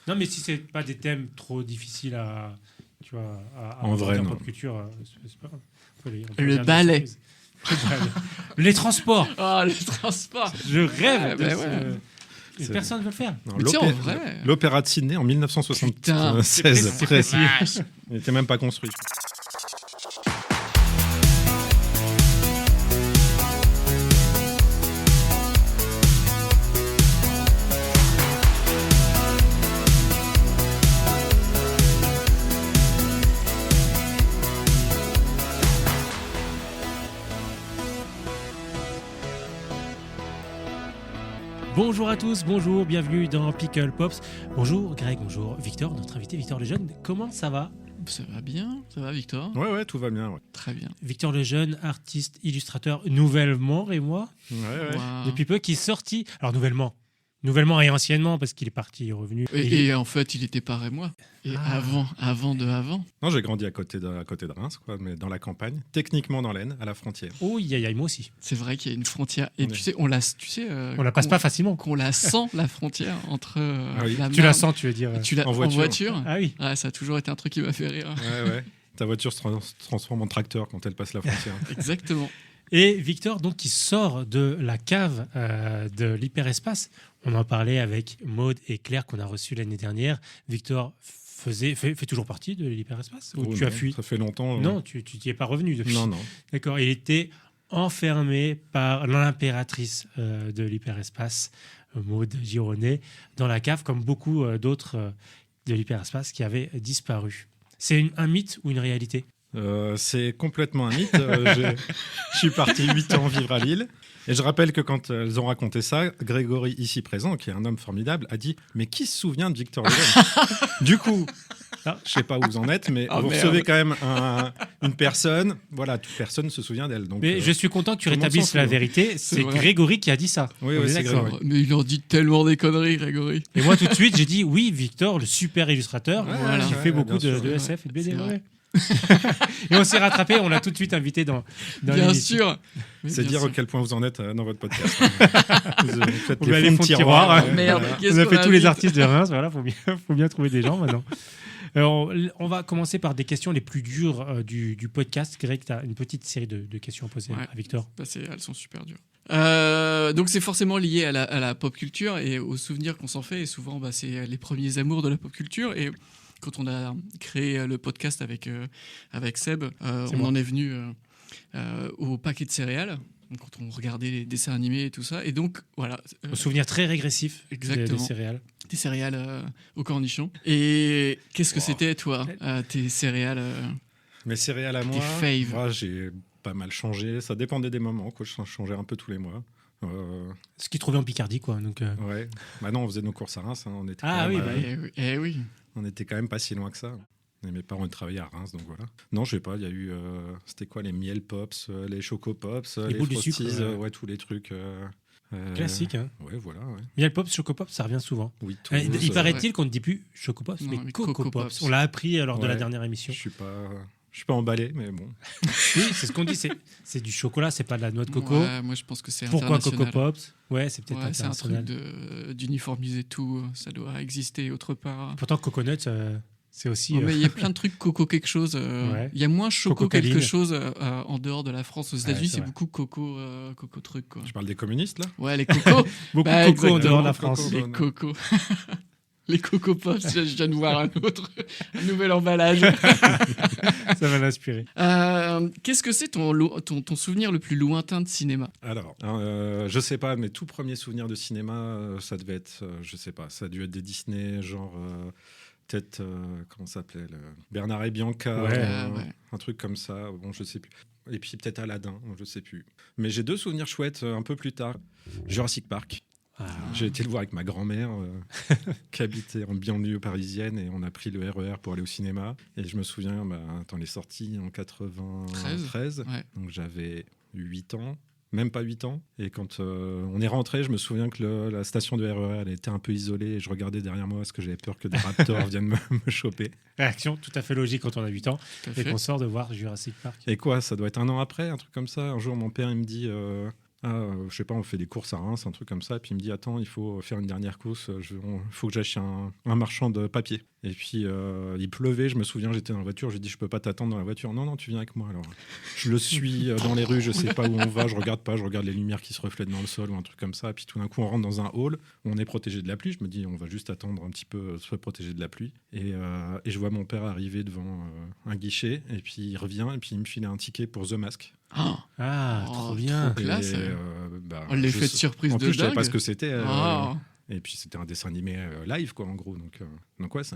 Non, mais si c'est pas des thèmes trop difficiles à, tu vois, En vrai, dans non. pop culture, c'est pas grave. Le ballet. Les transports. Ah, les transports. Je rêve de Ouais, ce... ouais. Mais C'est- personne ne veut le faire. Non, Mais tiens, en vrai. L'opéra de Sydney en Putain, 1976. c'est précis. précis. Il n'était même pas construit. Bonjour à tous, bonjour, bienvenue dans Pickle Pops. Bonjour Greg, bonjour Victor, notre invité Victor Lejeune. Comment ça va? Ça va bien? Ça va, Victor? Ouais, tout va bien. Ouais. Très bien. Victor Lejeune, artiste, illustrateur, nouvellement, et moi, Ouais. Wow. depuis peu, qui est sorti. Alors, nouvellement et anciennement, parce qu'il est parti, il est revenu. Et en fait, il était pareil moi. Et Ah. avant. Non, j'ai grandi à côté de Reims, quoi, mais dans la campagne, techniquement dans l'Aisne, à la frontière. Oh, moi aussi. C'est vrai qu'il y a une frontière. Et Ouais. tu sais, on On la passe pas facilement. qu'on la sent, la frontière entre Ah oui. la Tu la Marne- sens, tu veux dire. Tu l'as En en voiture. voiture. Ah oui. Ouais, ça a toujours été un truc qui m'a fait rire. Ouais. Ta voiture se transforme en tracteur quand elle passe la frontière. Exactement. Et Victor, donc, qui sort de la cave de l'hyperespace. On en parlait avec Maude et Claire qu'on a reçus l'année dernière. Victor fait toujours partie de l'hyperespace ou Oh tu as non, fui? Ça fait longtemps. Non, tu n'y es pas revenu depuis. Non. D'accord, il était enfermé par l'impératrice de l'hyperespace, Maude Gironet, dans la cave, comme beaucoup d'autres de l'hyperespace qui avaient disparu. C'est un mythe ou une réalité? C'est complètement un mythe. Je suis parti 8 ans vivre à Lille. Et je rappelle que quand elles ont raconté ça, Grégory, ici présent, qui est un homme formidable, a dit « Mais qui se souvient de Victor Lejeune ?» Du coup, je ne sais pas où vous en êtes, mais Ah, vous merde. recevez quand même une personne. Voilà, toute personne se souvient d'elle. Donc, Mais je suis content que tu tout le monde rétablisses s'en la fout. vérité. C'est vrai. Grégory qui a dit ça. Oui, On est c'est d'accord. Grégory. Mais il en dit tellement des conneries, Grégory. Et moi, tout de suite, j'ai dit oui, Victor, le super illustrateur, Ouais, qui ouais, fait beaucoup bien de sûr. SF et de BD. C'est vrai. ouais. Et on s'est rattrapé, on l'a tout de suite invité dans Bien l'émission. sûr. Oui, C'est bien dire sûr. à quel point vous en êtes dans votre podcast. Vous faites On va aller les fonds fond de de tiroir. tiroir. Merde, voilà. qu'est-ce On a qu'on fait tous les invite artistes de Reims, voilà, faut bien trouver des gens maintenant. Alors, on va commencer par des questions les plus dures du podcast. Greg, tu as une petite série de questions à poser Ouais. à Victor. Bah, elles sont super dures. Donc c'est forcément lié à la pop culture et aux souvenirs qu'on s'en fait. Et souvent, c'est les premiers amours de la pop culture. Et quand on a créé le podcast avec Seb, on moi. en est venu au paquet de céréales. Donc, quand on regardait les dessins animés et tout ça. Et donc, voilà. Au souvenir très régressif Exactement. des céréales. Des céréales au cornichon. Et qu'est-ce que Wow. c'était, toi, tes céréales Mes céréales à moi, faves. moi, j'ai pas mal changé. Ça dépendait des moments. Quoi. Je changeais un peu tous les mois. Ce qu'ils trouvaient en Picardie, quoi. Donc, Ouais. Bah non, on faisait nos courses à Reims. On était Ah quand oui, même, bah Eh oui. on était quand même pas si loin que ça. Et mes parents ils travaillaient à Reims, donc voilà. Non, je sais pas, il y a eu... c'était quoi, les miel pops, les choco pops, les boules de Frosties, sucre, ouais, tous les trucs... classique. Hein. Ouais, voilà, ouais. Miel Pops, Choco Pops, ça revient souvent. Oui, tous, Il ça- paraît-il qu'on ne dit plus Choco Pops, Non, mais mais Coco Coco Pops. Pops. On l'a appris lors de la Ouais. dernière émission. Je suis pas emballé, mais bon. Oui, c'est ce qu'on dit. C'est du chocolat, c'est pas de la noix de coco. Ouais, moi, je pense que c'est Pourquoi Coco international. Pops? Ouais, c'est peut-être Ouais, c'est un international. truc d'uniformiser tout. Ça doit exister autre part. Pourtant, Coconut, c'est aussi. Non, mais il y a plein de trucs coco quelque chose. Ouais. Il y a moins choco Coco-caline. quelque chose en dehors de la France. Aux États-Unis, c'est c'est vrai. beaucoup coco truc quoi. Je parle des communistes, là. Ouais, les cocos. Beaucoup Bah, de coco en exactement. dehors de la Coco. France. Les cocos. Les Coco Pops, je viens de voir un nouvel emballage. Ça va l'inspirer. Qu'est-ce que c'est ton souvenir le plus lointain de cinéma? Alors, je sais pas, mes tout premiers souvenirs de cinéma, ça devait être, je sais pas, ça a dû être des Disney, genre... peut-être, comment ça s'appelait Bernard et Bianca, Ouais. Ouais. un truc comme ça, bon, je sais plus. Et puis peut-être Aladdin, je sais plus. Mais j'ai deux souvenirs chouettes un peu plus tard. Jurassic Park. Ah. J'ai été le voir avec ma grand-mère qui habitait en banlieue parisienne et on a pris le RER pour aller au cinéma. Et je me souviens, attends, il est sorti en 93, Ouais. donc j'avais 8 ans. Même pas 8 ans. Et quand on est rentré, je me souviens que la station de RER elle était un peu isolée et je regardais derrière moi parce que j'avais peur que des raptors viennent me choper. Réaction tout à fait logique quand on a 8 ans Tout à et fait. qu'on sort de voir Jurassic Park. Et quoi, ça doit être un an après, un truc comme ça. Un jour, mon père il me dit je sais pas, on fait des courses à Reims, un truc comme ça. Et puis il me dit, attends, il faut faire une dernière course. Il faut que j'aille chez un marchand de papier. Et puis il pleuvait, je me souviens, j'étais dans la voiture. J'ai dit, je peux pas t'attendre dans la voiture. Non, tu viens avec moi. Alors je le suis dans les rues, je sais pas où on va, je regarde pas, je regarde les lumières qui se reflètent dans le sol ou un truc comme ça. Et puis tout d'un coup, on rentre dans un hall où on est protégé de la pluie. Je me dis, on va juste attendre un petit peu, se protéger de la pluie. Et je vois mon père arriver devant un guichet. Et puis il revient et puis il me file un ticket pour The Mask. Trop bien. Trop classe. Et, L'effet de surprise en de plus, je savais dingue. pas ce que c'était. Ah. Et puis c'était un dessin animé live, quoi, en gros. Donc ouais, c'est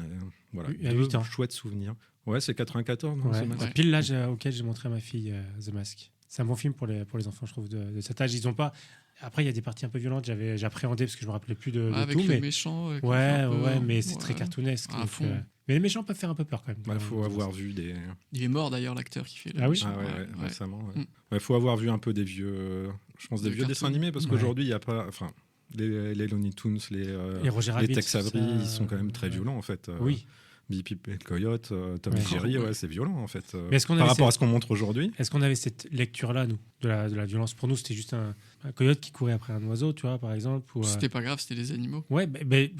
voilà, Il y a 2 8 ans. chouettes souvenirs. Ouais, c'est 94, non, Ouais. The Mask. C'est pile l'âge auquel j'ai montré à ma fille The Mask. C'est un bon film pour les enfants, je trouve, de cet âge. Ils ont pas. Après, il y a des parties un peu violentes. J'appréhendais parce que je me rappelais plus de Avec tout. le Mais méchant. qui fait ouais, un peu- mais c'est ouais. très cartoonesque. À donc, fond. mais les méchants peuvent faire un peu peur quand même. Il faut avoir vu des. Il est mort d'ailleurs, l'acteur qui fait le Ah oui méchant. Ah ouais, récemment. Mm. Il faut avoir vu un peu des vieux. Je pense des Des vieux cartoons. dessins animés parce Ouais. qu'aujourd'hui, il y a pas. Enfin, les Looney Tunes, Et Roger les Rabbit, Tex tout Avery, ça, ils sont quand même très ouais. violents en fait. Oui. Bip Bip et le Coyote, Tom Ouais. et Jerry, Ouais. ouais, c'est violent en fait. Mais est-ce qu'on Par avait rapport à cette- ce qu'on montre aujourd'hui. Est-ce qu'on avait cette lecture-là, nous, de la violence? Pour nous, c'était juste un coyote qui courait après un oiseau, tu vois, par exemple. Ou, C'était pas grave, c'était des animaux. Ouais,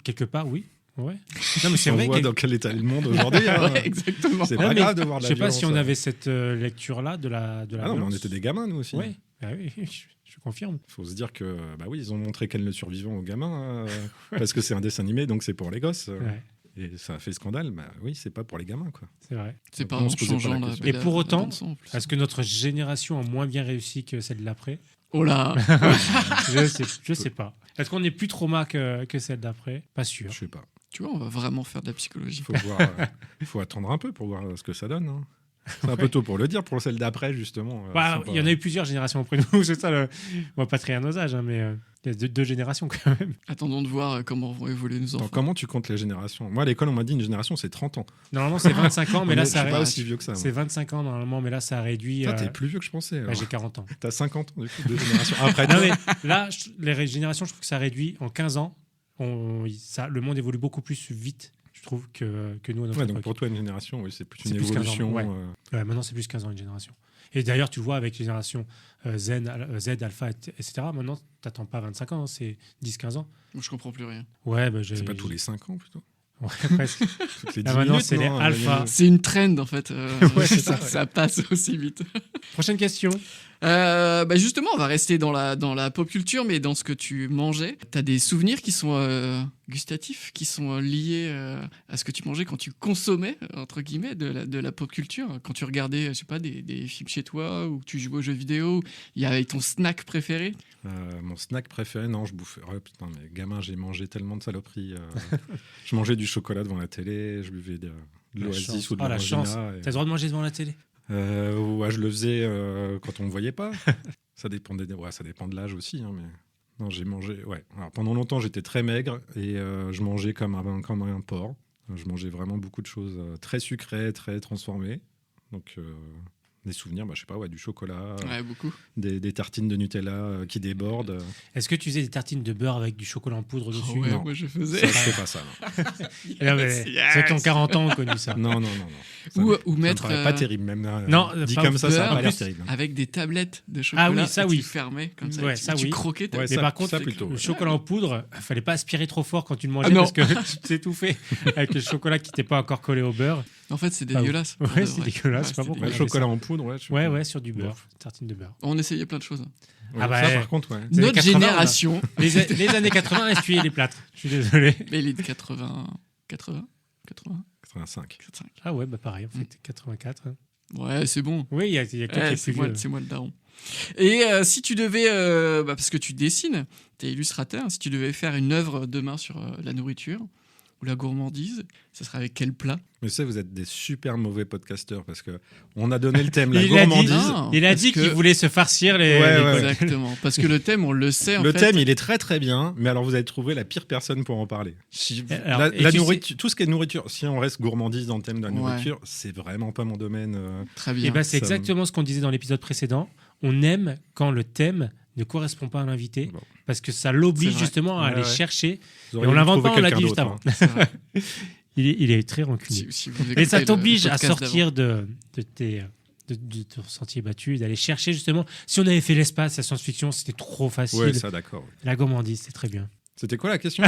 quelque part, oui. Ouais. Non, mais c'est On vrai. voit dans quel état est le monde aujourd'hui. hein. Ouais, exactement. C'est Non, pas mais grave de voir de Je la sais pas si on violence, avait cette lecture-là de la Ah non, mais on violence. était des gamins, nous aussi. Ouais, ah oui, je confirme. Il faut se dire que, bah oui, ils ont montré Ken le survivant aux gamins, parce que c'est un dessin animé, donc c'est pour les gosses. Ouais, Et ça a fait scandale. Bah oui, c'est pas pour les gamins, quoi. c'est vrai. C'est pas On en se posait pas changeant la la question. Et pour autant, bande-son, en plus. Est-ce que notre génération a moins bien réussi que celle de l'après? Oh là. Je sais pas. Est-ce qu'on est plus trauma que celle d'après? Pas sûr. Je sais pas. Tu vois, on va vraiment faire de la psychologie. Faut attendre un peu pour voir ce que ça donne. hein. C'est un peu tôt pour le dire. Pour celle d'après, justement. Bah, c'est il y en a eu plusieurs générations après nous, c'est ça. On va pas trier à nos âges, hein, mais il y a deux générations quand même. Attendons de voir comment vont évoluer nos Attends, enfants. comment tu comptes les générations? Moi, à l'école, on m'a dit une génération, c'est 30 ans. Normalement, c'est 25 ans, mais là, Je ça suis pas réduit. aussi vieux que ça. moi. C'est 25 ans normalement, mais là, ça a réduit. Toi, t'es plus vieux que je pensais. alors. J'ai 40 ans. T'as 50 ans, du coup, 2 générations après. Non, toi. mais là, les générations, je trouve que ça réduit en 15 ans. Le monde évolue beaucoup plus vite, je trouve, que nous à notre Ouais, donc époque. pour toi, une génération, oui, c'est plus C'est une plus 15 ans, évolution. ouais. Ouais, maintenant, c'est plus 15 ans une génération. Et d'ailleurs, tu vois, avec les générations Z, Alpha, etc., maintenant, t'attends pas 25 ans, hein, c'est 10-15 ans. Moi, je comprends plus rien. Ouais, C'est pas tous les 5 ans, plutôt. Ouais, presque. Toutes les 10 Ah, maintenant, minutes, c'est les non, alpha. C'est une trend en fait. Ouais, c'est ça, ça passe aussi vite. Prochaine question. Justement, on va rester dans la pop culture, mais dans ce que tu mangeais. T'as des souvenirs qui sont gustatifs, qui sont liés à ce que tu mangeais quand tu consommais, entre guillemets, de la pop culture. Quand tu regardais, je sais pas, des films chez toi, ou que tu jouais aux jeux vidéo, il y avait ton snack préféré. Mon snack préféré, non, je bouffais. Oh, putain, mais gamin, j'ai mangé tellement de saloperies. Je mangeais du chocolat devant la télé, je buvais de l'Oasis ou de la chance. l'Orangina. T'as le droit de manger devant la télé? Ouais, je le faisais quand on me voyait pas. Ça dépend de l'âge aussi, hein, mais non, j'ai mangé. Ouais. Alors, pendant longtemps, j'étais très maigre et je mangeais comme un porc. Je mangeais vraiment beaucoup de choses très sucrées, très transformées. Donc des souvenirs, je sais pas, du chocolat, Ouais, beaucoup. des tartines de Nutella qui débordent. Est-ce que tu faisais des tartines de beurre avec du chocolat en poudre dessus? Oh ouais, non. moi je Ça, faisais. je fais pas ça. Non. Non, mais ceux qui ont 40 ans ont connu ça. Non. Ça Ou me mettre paraît pas terrible, même. Non, dit pas comme ça, ça a beurre, pas l'air plus. terrible. avec des tablettes de chocolat. oui, ça, et oui. Tu fermais comme ça. Ouais, et tu, ça, tu oui. croquais. Ouais, Mais ça- par contre, ça plutôt, le ouais. chocolat en poudre, fallait pas aspirer trop fort quand tu le mangeais Ah non. parce que tu t'étouffais avec le chocolat qui n'était pas encore collé au beurre. En fait, c'est Pas dégueulasse. ouf. pour Ouais, de c'est vrai. dégueulasse, je sais pas c'est pourquoi. Ouais, Ouais, chocolat en poudre, ouais. Ouais, sur du beurre, tartine de beurre. On essayait plein de choses. Ouais, Ah bah, ça, ouais. par contre, ouais. Les années Notre 80, génération. Les années 80, essuyer les plâtres. Je suis désolé. Mais les 80. 85. 85. Ah ouais, pareil, en fait, 84. hein. Ouais, c'est bon. Oui, il y a que Ouais, les c'est plus moi, vieux. c'est moi le daron. Et si tu devais, parce que tu dessines, tu es illustrateur, si tu devais faire une œuvre demain sur la nourriture ou la gourmandise, ça serait avec quel plat? Mais vous êtes des super mauvais podcasteurs parce que on a donné le thème, la Il a dit- gourmandise. Non, Il a parce dit que- qu'il voulait se farcir les. Ouais, les ouais. potes. Exactement. Parce que le thème, on le sait en Le fait. thème, il est très très bien, mais alors vous avez trouvé la pire personne pour en parler. Alors, et La tu nourriture, tout ce qui est nourriture, si on reste gourmandise dans le thème de la Ouais. nourriture, c'est vraiment pas mon domaine. Très Et bien. ben, c'est Ça- exactement ce qu'on disait dans l'épisode précédent. On aime quand le thème ne correspond pas à l'invité Bon. parce que ça l'oblige C'est vrai. justement à Ouais, aller ouais. chercher. Vous Et auriez on dû l'invente trouver pas, on l'a quelqu'un dit juste d'autre, avant. hein. C'est vrai. Il est très rancunier. Si vous Et écoutez ça le t'oblige à podcast sortir de de ton sentier battu, d'aller chercher justement. Si on avait fait l'espace, la science-fiction, c'était trop facile. Ouais, ça, d'accord. Ouais. La gourmandise, c'est très bien. C'était quoi la question?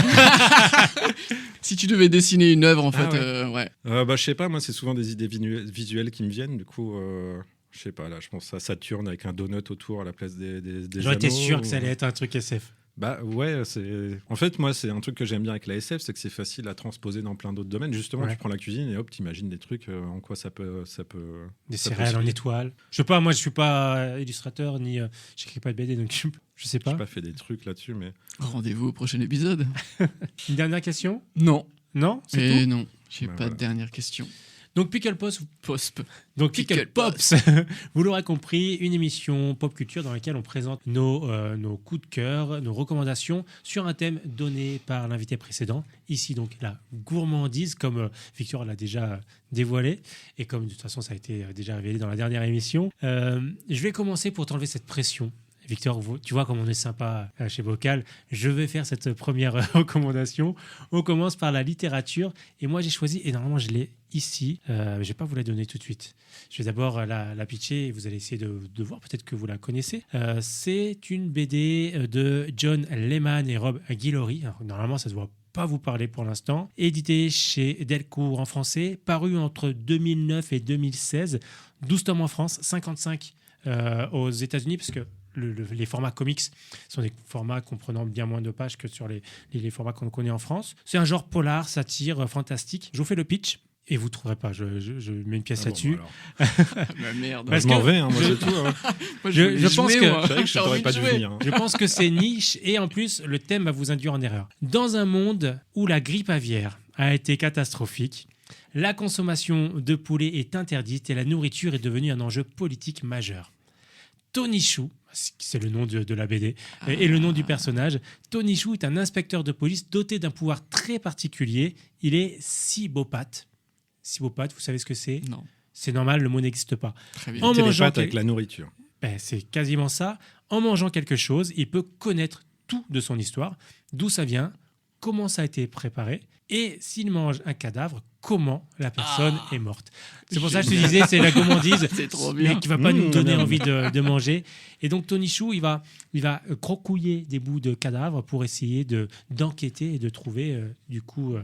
Si tu devais dessiner une œuvre, en fait, ouais. Je sais pas, moi, c'est souvent des idées visuelles qui me viennent. Du coup, je sais pas, là, je pense à Saturne avec un donut autour à la place des J'aurais été anneaux, sûr que ça allait être un truc SF. Bah ouais, en fait, moi, c'est un truc que j'aime bien avec la SF, c'est que c'est facile à transposer dans plein d'autres domaines. Justement, Ouais. tu prends la cuisine et hop, t'imagines des trucs, en quoi ça peut... Des ça peut céréales en se- étoiles. Je sais pas, moi je suis pas illustrateur ni j'écris pas de BD, donc je sais pas. J'ai pas fait des trucs là-dessus, mais... Rendez-vous au prochain épisode. Une dernière question? Non. Non? C'est Et tout? non, j'ai Bah, pas voilà. de dernière question. Donc Pickle Pops, Posp. donc Pickle Pickle Pops, vous l'aurez compris, une émission pop culture dans laquelle on présente nos coups de cœur, nos recommandations sur un thème donné par l'invité précédent. Ici donc la gourmandise, comme Victor l'a déjà dévoilé et comme de toute façon ça a été déjà révélé dans la dernière émission. Je vais commencer pour t'enlever cette pression. Victor, tu vois comme on est sympa chez Bocal. Je vais faire cette première recommandation. On commence par la littérature. Et moi, j'ai choisi, et normalement, je l'ai ici. Je ne vais pas vous la donner tout de suite. Je vais d'abord la pitcher et vous allez essayer de voir. Peut-être que vous la connaissez. C'est une BD de John Lehman et Rob Guillory. Alors, normalement, ça ne doit pas vous parler pour l'instant. Édité chez Delcourt en français. Paru entre 2009 et 2016. 12 tomes en France, 55 aux États-Unis, parce que les formats comics sont des formats comprenant bien moins de pages que sur les formats qu'on connaît en France. C'est un genre polar, satire, fantastique. Je vous fais le pitch et vous ne trouverez pas. Je mets une pièce là-dessus. Bon, Ma merde. Parce je m'en que vais, moi, c'est tout. Hein. Moi, je voulais pense jouer, que- moi. Je savais que je J'ai t'aurais envie pas de dû jouer. venir. Hein. Je pense que c'est niche et en plus, le thème va vous induire en erreur. Dans un monde où la grippe aviaire a été catastrophique, la consommation de poulet est interdite et la nourriture est devenue un enjeu politique majeur. Tony Chou, c'est le nom de la BD, et le nom du personnage. Tony Chou est un inspecteur de police doté d'un pouvoir très particulier. Il est cybopathe. Cybopathe, vous savez ce que c'est? Non, C'est normal, le mot n'existe pas. très bien. En Télépathe mangeant avec la nourriture. c'est quasiment ça. En mangeant quelque chose, il peut connaître tout de son histoire, d'où ça vient, comment ça a été préparé, et s'il mange un cadavre, comment la personne est morte. C'est pour ça que je te disais, c'est la gourmandise, C'est trop bien. mais qui va pas nous donner non. envie de manger. Et donc Tony Chou, il va crocouiller des bouts de cadavres pour essayer d'enquêter et de trouver du coup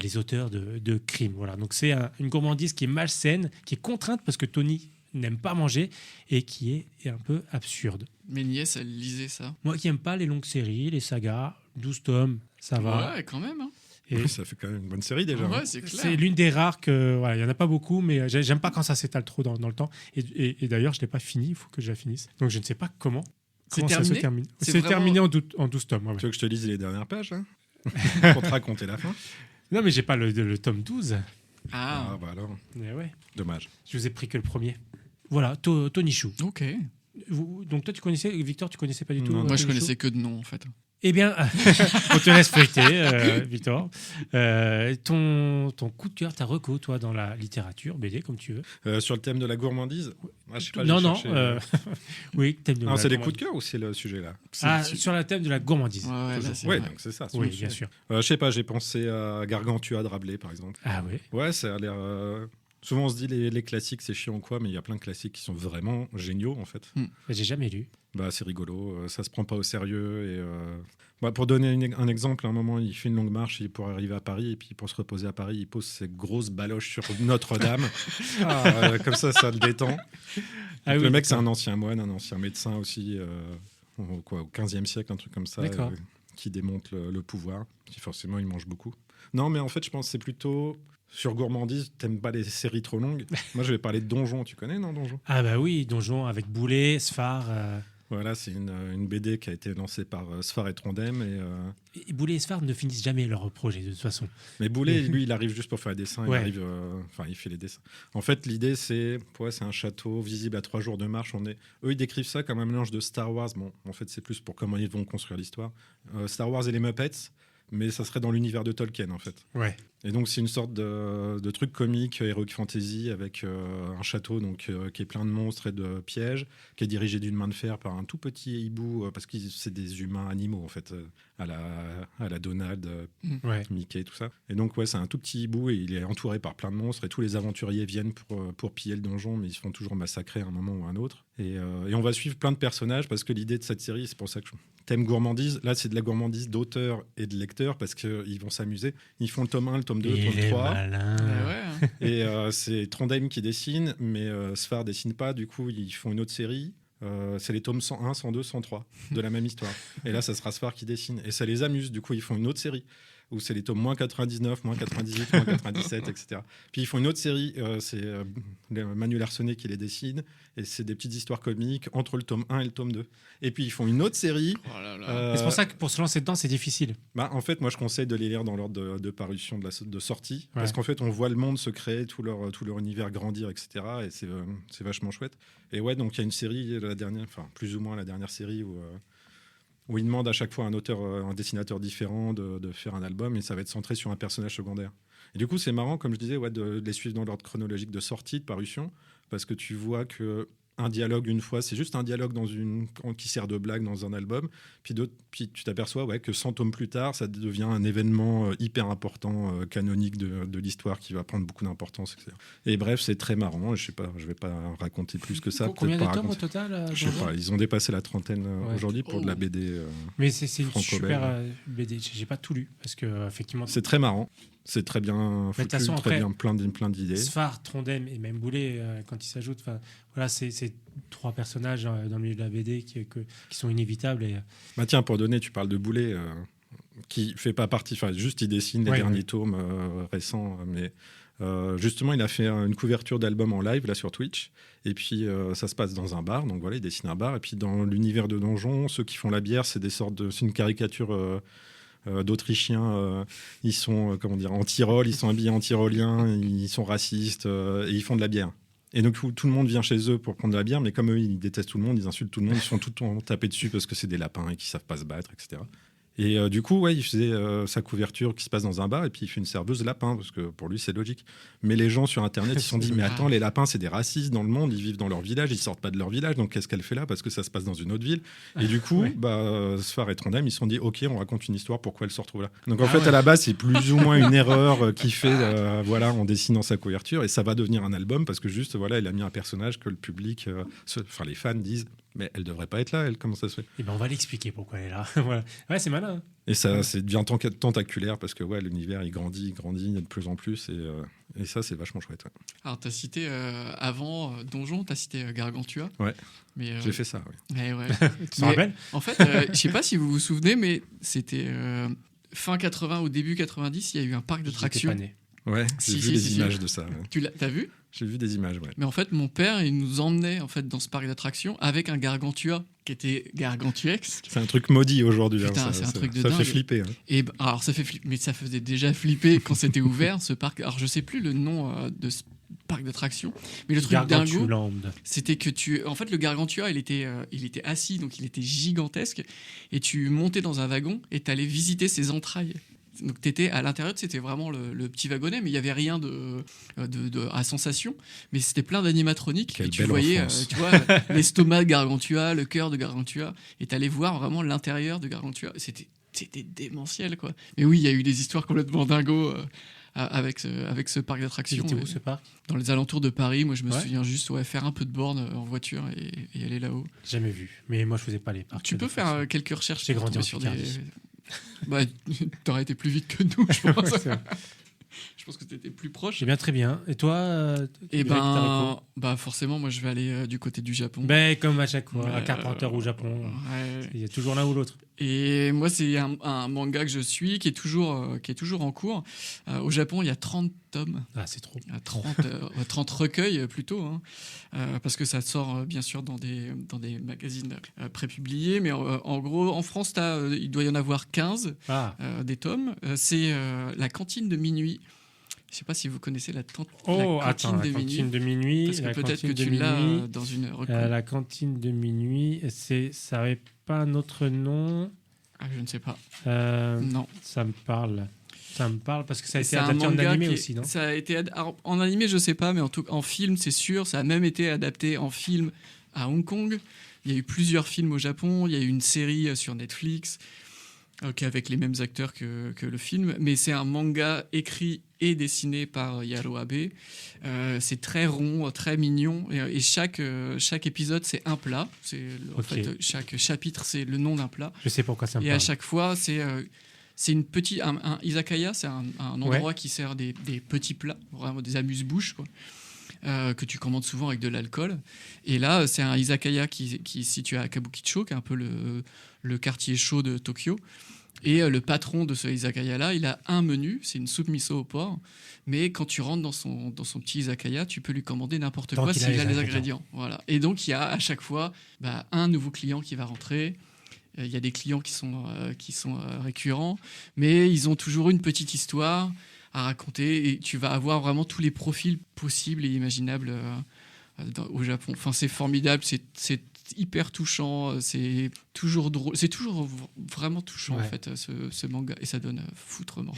les auteurs de crimes. Voilà. Donc c'est une gourmandise qui est malsaine, qui est contrainte parce que Tony n'aime pas manger et qui est un peu absurde. Mes nièces, elles lisaient ça. Moi qui n'aime pas les longues séries, les sagas, 12 tomes, ça va. Ouais, quand même. Hein. Et Ça fait quand même une bonne série déjà. Ouais, hein. c'est clair. c'est l'une des rares que voilà, il y en a pas beaucoup, mais j'aime pas quand ça s'étale trop dans le temps. Et d'ailleurs, je l'ai pas fini, il faut que je la finisse. Donc je ne sais pas comment. C'est Comment ça se terminé termine. C'est C'est vraiment- terminé en 12 tomes. ouais. Tu veux que je te lise les dernières pages hein pour te raconter la fin? Non, mais j'ai pas le tome 12. Ah, Bah alors, Mais ouais, dommage. je vous ai pris que le premier. Voilà, Tony Chou. ok. Donc toi, tu connaissais, Victor, tu connaissais pas du tout Non, Moi, je Tony Chou connaissais que de nom, en fait. Eh bien, on te laisse feuilleter, Victor. Ton coup de cœur, ta reco, toi, dans la littérature, BD, comme tu veux. Sur le thème de la gourmandise, je sais pas, non, j'ai non. cherché, Oui, thème de Non, la c'est des gourmandise. coups de cœur ou c'est le sujet là? Ah, sur la thème de la gourmandise. Ouais, ouais, là, toujours. c'est Ouais, vrai. donc c'est ça. Oui, c'est bien le sûr. sujet. Je sais pas, j'ai pensé à Gargantua de Rabelais par exemple. Ah oui. Ouais, ça a l'air. Souvent on se dit les classiques c'est chiant ou quoi, mais il y a plein de classiques qui sont vraiment géniaux en fait. J'ai jamais lu. Bah c'est rigolo, ça se prend pas au sérieux et. Pour donner un exemple, à un moment il fait une longue marche pour arriver à Paris et puis pour se reposer à Paris il pose ses grosses baloches sur Notre-Dame. Comme ça le détend. Ah Donc, oui, le mec c'est d'accord. un ancien moine, un ancien médecin aussi, au 15e siècle, un truc comme ça, D'accord. qui démonte le pouvoir. Puis forcément il mange beaucoup. Non mais en fait je pense que c'est plutôt. Sur gourmandise, t'aimes pas les séries trop longues. Moi, je vais parler de Donjon. Tu connais, non, Donjon? Ah bah oui, Donjon avec Boulet, Sfar. Voilà, c'est une BD qui a été lancée par Sfar et Trondheim. Et Boulet et Sfar ne finissent jamais leur projet, de toute façon. Mais Boulet, lui, il arrive juste pour faire les dessins. Ouais. Il arrive, il fait les dessins. En fait, l'idée, c'est un château visible à 3 jours de marche. Eux, ils décrivent ça comme un mélange de Star Wars. Bon, en fait, c'est plus pour comment ils vont construire l'histoire. Star Wars et les Muppets, mais ça serait dans l'univers de Tolkien, en fait. Ouais. Et donc, c'est une sorte de truc comique, heroic fantasy, avec un château qui est plein de monstres et de pièges, qui est dirigé d'une main de fer par un tout petit hibou, parce que c'est des humains animaux, en fait, à la Donald, Ouais. Mickey, tout ça. Et donc, ouais, c'est un tout petit hibou, et il est entouré par plein de monstres, et tous les aventuriers viennent pour piller le donjon, mais ils se font toujours massacrer à un moment ou à un autre. Et on va suivre plein de personnages, parce que l'idée de cette série, c'est pour ça que thème gourmandise, là, c'est de la gourmandise d'auteurs et de lecteurs, parce qu'ils vont s'amuser. Ils font le tome 1, le tome 2, le Il tome est 3. malin. Ouais. Et c'est Trondheim qui dessine, mais Sfar dessine pas. Du coup, ils font une autre série. C'est les tomes 101, 102, 103 de la même histoire. Et là, ça sera Sfar qui dessine. Et ça les amuse. Du coup, ils font une autre série où c'est les tomes moins 99, moins 98, moins 97, etc. Puis ils font une autre série, c'est Manuel Arsenet qui les dessine, et c'est des petites histoires comiques entre le tome 1 et le tome 2. Et puis ils font une autre série. Oh là là. Et c'est pour ça que pour se lancer dedans, c'est difficile. En fait, moi, je conseille de les lire dans l'ordre de parution, de sortie, Ouais. parce qu'en fait, on voit le monde se créer, tout leur univers grandir, etc. Et c'est vachement chouette. Et ouais, donc il y a une série, la dernière, enfin plus ou moins la dernière série où il demande à chaque fois à un auteur, un dessinateur différent de faire un album, et ça va être centré sur un personnage secondaire. Et du coup, c'est marrant, comme je disais, ouais, de les suivre dans l'ordre chronologique de sortie, de parution, parce que tu vois que un dialogue une fois, c'est juste un dialogue qui sert de blague dans un album, puis tu t'aperçois que 100 tomes plus tard, ça devient un événement hyper important, canonique de l'histoire, qui va prendre beaucoup d'importance, etc. Et bref, c'est très marrant, je sais pas, je vais pas raconter plus que ça. Combien de peut-être pas tomes au raconter. total Je sais pas, ils ont dépassé la trentaine Ouais. aujourd'hui pour de la BD. Mais c'est une franco-belge. super BD. J'ai pas tout lu parce que effectivement. C'est très marrant, c'est très bien de foutu, toute façon, très après, bien plein d'idées. Sfar, Trondheim et même Boulet, quand ils s'ajoutent, voilà, c'est trois personnages dans le milieu de la BD qui sont inévitables. Et, Tiens, pour donner, tu parles de Boulet, qui fait pas partie, enfin juste il dessine les derniers tomes récents, mais justement il a fait une couverture d'album en live là sur Twitch, et puis ça se passe dans un bar, donc voilà, il dessine un bar, et puis dans l'univers de Donjon, ceux qui font la bière, c'est une caricature d'Autrichiens, ils sont en Tyrol, ils sont habillés en tyrolien, ils sont racistes, et ils font de la bière. Et donc tout le monde vient chez eux pour prendre de la bière, mais comme eux ils détestent tout le monde, ils insultent tout le monde, ils sont tout le temps tapés dessus parce que c'est des lapins et qu'ils savent pas se battre, etc. Et du coup, il faisait sa couverture qui se passe dans un bar, et puis il fait une serveuse lapin, parce que pour lui, c'est logique. Mais les gens sur Internet, ils se sont dit, mais attends, les lapins, c'est des racistes dans le monde, ils vivent dans leur village, ils sortent pas de leur village, donc qu'est-ce qu'elle fait là? Parce que ça se passe dans une autre ville. Et du coup, Sfar et Trondheim, ils se sont dit, ok, on raconte une histoire, pourquoi elle se retrouve là? Donc en fait, à la base, c'est plus ou moins une erreur qu'il fait en dessinant sa couverture, et ça va devenir un album, parce que juste, il a mis un personnage que le public, les fans disent, mais elle devrait pas être là, elle, comment ça se fait? Et ben on va l'expliquer pourquoi elle est là. Voilà. Ouais, c'est malin. Et ça devient tentaculaire, parce que l'univers il grandit de plus en plus, et ça c'est vachement chouette. Ouais. Alors, tu as cité avant Donjon, tu as cité Gargantua. Ouais. Mais, J'ai fait ça, oui. Ouais. Tu te rappelles? En fait, je sais pas si vous vous souvenez, mais c'était fin 80 ou début 90, il y a eu un parc d'attractions. J'étais pas né. Ouais, j'ai vu des images de ça. Ouais. T'as vu? J'ai vu des images, ouais. Mais en fait, mon père, il nous emmenait en fait dans ce parc d'attractions avec un Gargantua qui était gargantuesque. C'est un truc maudit aujourd'hui. Putain, c'est un truc de ça dingue. fait flipper. Hein. Et alors ça fait flipper, mais ça faisait déjà flipper quand c'était ouvert ce parc. Alors je sais plus le nom de ce parc d'attractions, mais le truc dingo, Gargantuland. c'était que en fait le Gargantua, il était assis, donc il était gigantesque, et tu montais dans un wagon et t'allais visiter ses entrailles. Donc t'étais à l'intérieur, c'était vraiment le petit wagonnet, mais il y avait rien à sensation, mais c'était plein d'animatroniques. Quelle et tu belle voyais, enfance. tu vois, l'estomac de Gargantua, le cœur de Gargantua, et t'allais voir vraiment l'intérieur de Gargantua. C'était démentiel, quoi. Mais oui, il y a eu des histoires complètement dingos avec ce parc d'attractions. C'était où ce parc? Dans les alentours de Paris. Moi, je me Ouais. souviens juste faire un peu de borne en voiture et aller là-haut. Jamais vu. Mais moi, je faisais pas les parcs. Tu peux faire quelques recherches. J'ai pour grandi tomber en Picardie. Bah, t'aurais été plus vite que nous, je pense. Ouais, c'est vrai. Je pense que t'étais plus proche. J'ai bien, très bien. Et toi Et Greg, t'as bah forcément, moi je vais aller du côté du Japon. Ben, comme à chaque fois, à Ouais, Carpenter ou Japon, Ouais. il y a toujours l'un ou l'autre. Et moi, c'est un manga que je suis qui est toujours en cours. Au Japon, il y a 30 tomes. Ah, c'est trop. 30 recueils plutôt, hein. Parce que ça sort bien sûr dans des magazines prépubliés, mais en gros en France il doit y en avoir 15 Ah, des tomes. C'est la cantine de minuit. Je sais pas si vous connaissez la cantine la cantine de minuit. parce que la peut-être que cantine tu de l'as minuit. dans une reco. La cantine de minuit, ça n'avait pas un autre nom. Ah, je ne sais pas. Euh, Non. Ça me parle. Ça me parle parce que ça a été C'est un adapté en manga animé qui est- aussi, non? Ça a été alors, en animé, je sais pas, mais en film, c'est sûr. Ça a même été adapté en film à Hong Kong. Il y a eu plusieurs films au Japon. Il y a eu une série sur Netflix qui est avec les mêmes acteurs que le film. Mais c'est un manga écrit et dessiné par Yaro Abe. C'est très rond, très mignon. Et chaque épisode, c'est un plat. En Ok. fait, chaque chapitre, c'est le nom d'un plat. Je sais pourquoi ça me Et à parle. chaque fois, c'est une petite un izakaya, c'est un endroit qui sert des petits plats, vraiment des amuse-bouches, quoi, que tu commandes souvent avec de l'alcool. Et là, c'est un izakaya qui est situé à Kabukicho, qui est un peu le quartier chaud de Tokyo. Et le patron de ce izakaya-là, il a un menu, c'est une soupe miso au porc. Mais quand tu rentres dans son petit izakaya, tu peux lui commander n'importe Tant quoi qu'il a s'il les a les ingrédients. ingrédients. Voilà. Et donc, il y a à chaque fois un nouveau client qui va rentrer. Il y a des clients qui sont récurrents, mais ils ont toujours une petite histoire à raconter et tu vas avoir vraiment tous les profils possibles et imaginables au Japon. Enfin, c'est formidable, c'est hyper touchant, c'est toujours drôle, c'est toujours vraiment touchant Ouais. en fait ce manga et ça donne foutrement.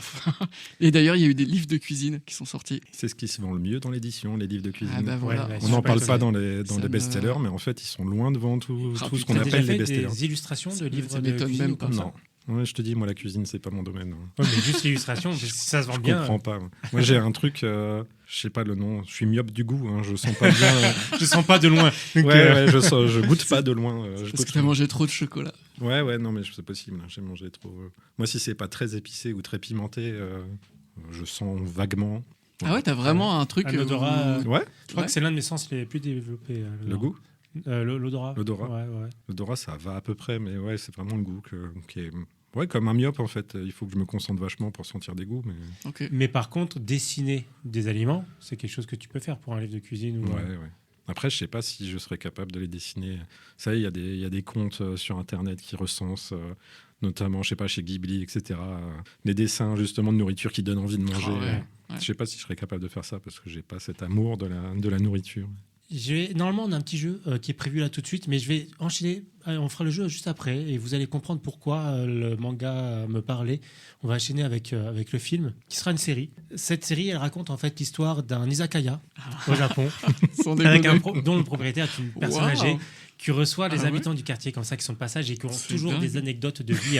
Et d'ailleurs, il y a eu des livres de cuisine qui sont sortis. C'est ce qui se vend le mieux dans l'édition, les livres de cuisine. Ah bah voilà. Ouais, On n'en super parle pas étonné. dans Ça les me- best-sellers, mais en fait, ils sont loin devant tout Ah, ce putain, qu'on T'as déjà appelle les fait best-sellers. des illustrations de livres ça de m'étonne cuisine même ou comme pas. ça? Non. Ouais, je te dis, moi, la cuisine, c'est pas mon domaine. Ouais, mais juste l'illustration, si ça se vend Je bien. comprends pas. Moi, j'ai un truc, je sais pas le nom, je suis myope du goût, hein, je sens pas bien. Je sens pas de loin. Donc, Ouais, je goûte pas de loin. Je Parce goûte- que t'as mangé trop de chocolat. Ouais, non, mais c'est possible. J'ai mangé trop. Moi, si c'est pas très épicé ou très pimenté, je sens vaguement. Ah ouais, t'as vraiment un truc. Un odorat, où- Ouais, Je crois Ouais. que c'est l'un de mes sens les plus développés. le goût. L'odorat. L'odorat. Ouais. L'odorat, ça va à peu près, mais ouais, c'est vraiment le goût qui est. Ouais, comme un myope, en fait. Il faut que je me concentre vachement pour sentir des goûts, mais. Ok. Mais par contre, dessiner des aliments, c'est quelque chose que tu peux faire pour un livre de cuisine. Ou... Ouais. Après, je sais pas si je serais capable de les dessiner. Ça, il y a des comptes sur Internet qui recensent, notamment, je sais pas, chez Ghibli, etc. Des dessins, justement, de nourriture qui donnent envie de manger. Ah ouais. Je sais pas si je serais capable de faire ça parce que j'ai pas cet amour de la nourriture. Normalement, on a un petit jeu qui est prévu là tout de suite, mais je vais enchaîner. On fera le jeu juste après et vous allez comprendre pourquoi le manga me parlait. On va enchaîner avec le film, qui sera une série. Cette série, elle raconte en fait l'histoire d'un izakaya au Japon, Sans avec déconner. dont le propriétaire est une personne Wow. âgée qui reçoit les Ah ouais. habitants du quartier comme ça, qui sont de passage et qui ont C'est toujours dingue. des anecdotes de vie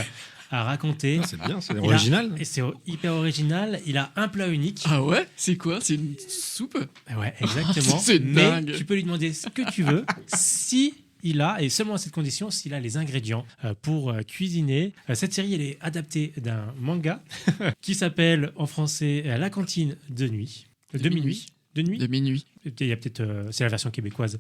à raconter. Ah, c'est bien, c'est Il a- original. Et c'est hyper original. Il a un plat unique. Ah ouais? C'est quoi? C'est une soupe? Ouais, exactement. C'est Mais dingue. tu peux lui demander ce que tu veux si il a, et seulement à cette condition, s'il a les ingrédients pour cuisiner. Cette série, elle est adaptée d'un manga qui s'appelle en français La cantine de nuit. De minuit. De nuit. De minuit. Il y a peut-être, c'est la version québécoise.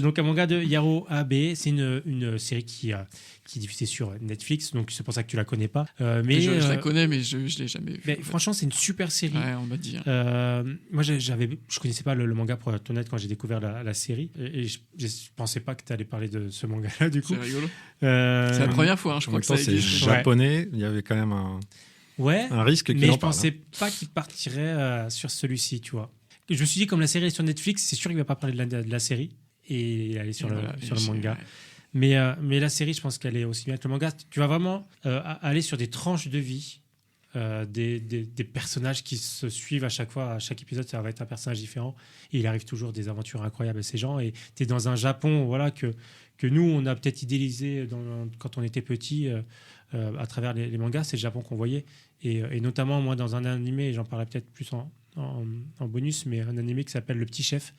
Donc un manga de Yaro Abe. C'est une série qui est diffusée sur Netflix, donc c'est pour ça que tu la connais pas. Mais je la connais, mais je l'ai jamais vue. mais en fait. franchement, c'est une super série. Ouais, on m'a dit. Hein. Moi, je connaissais pas le manga pour être honnête quand j'ai découvert la série et je pensais pas que tu allais parler de ce manga-là du coup. C'est rigolo. Euh, C'est la première fois, hein, je En crois même que temps, ça c'est existe. japonais. Il y avait quand même Ouais, un risque qu'il mais en je parle. pensais pas qu'il partirait sur celui-ci, tu vois. Je me suis dit, comme la série est sur Netflix, c'est sûr qu'il va pas parler de la série et il allait sur Et le voilà, sur et le j'ai- manga. ouais. Mais la série, je pense qu'elle est aussi bien que le manga. Tu vas vraiment aller sur des tranches de vie, des personnages qui se suivent à chaque fois. À chaque épisode, ça va être un personnage différent. Et il arrive toujours des aventures incroyables à ces gens. Et tu es dans un Japon voilà, que nous, on a peut-être idéalisé quand on était petit à travers les mangas. C'est le Japon qu'on voyait. Et notamment, moi, dans un animé, j'en parlerai peut-être plus en bonus, mais un animé qui s'appelle Le Petit Chef.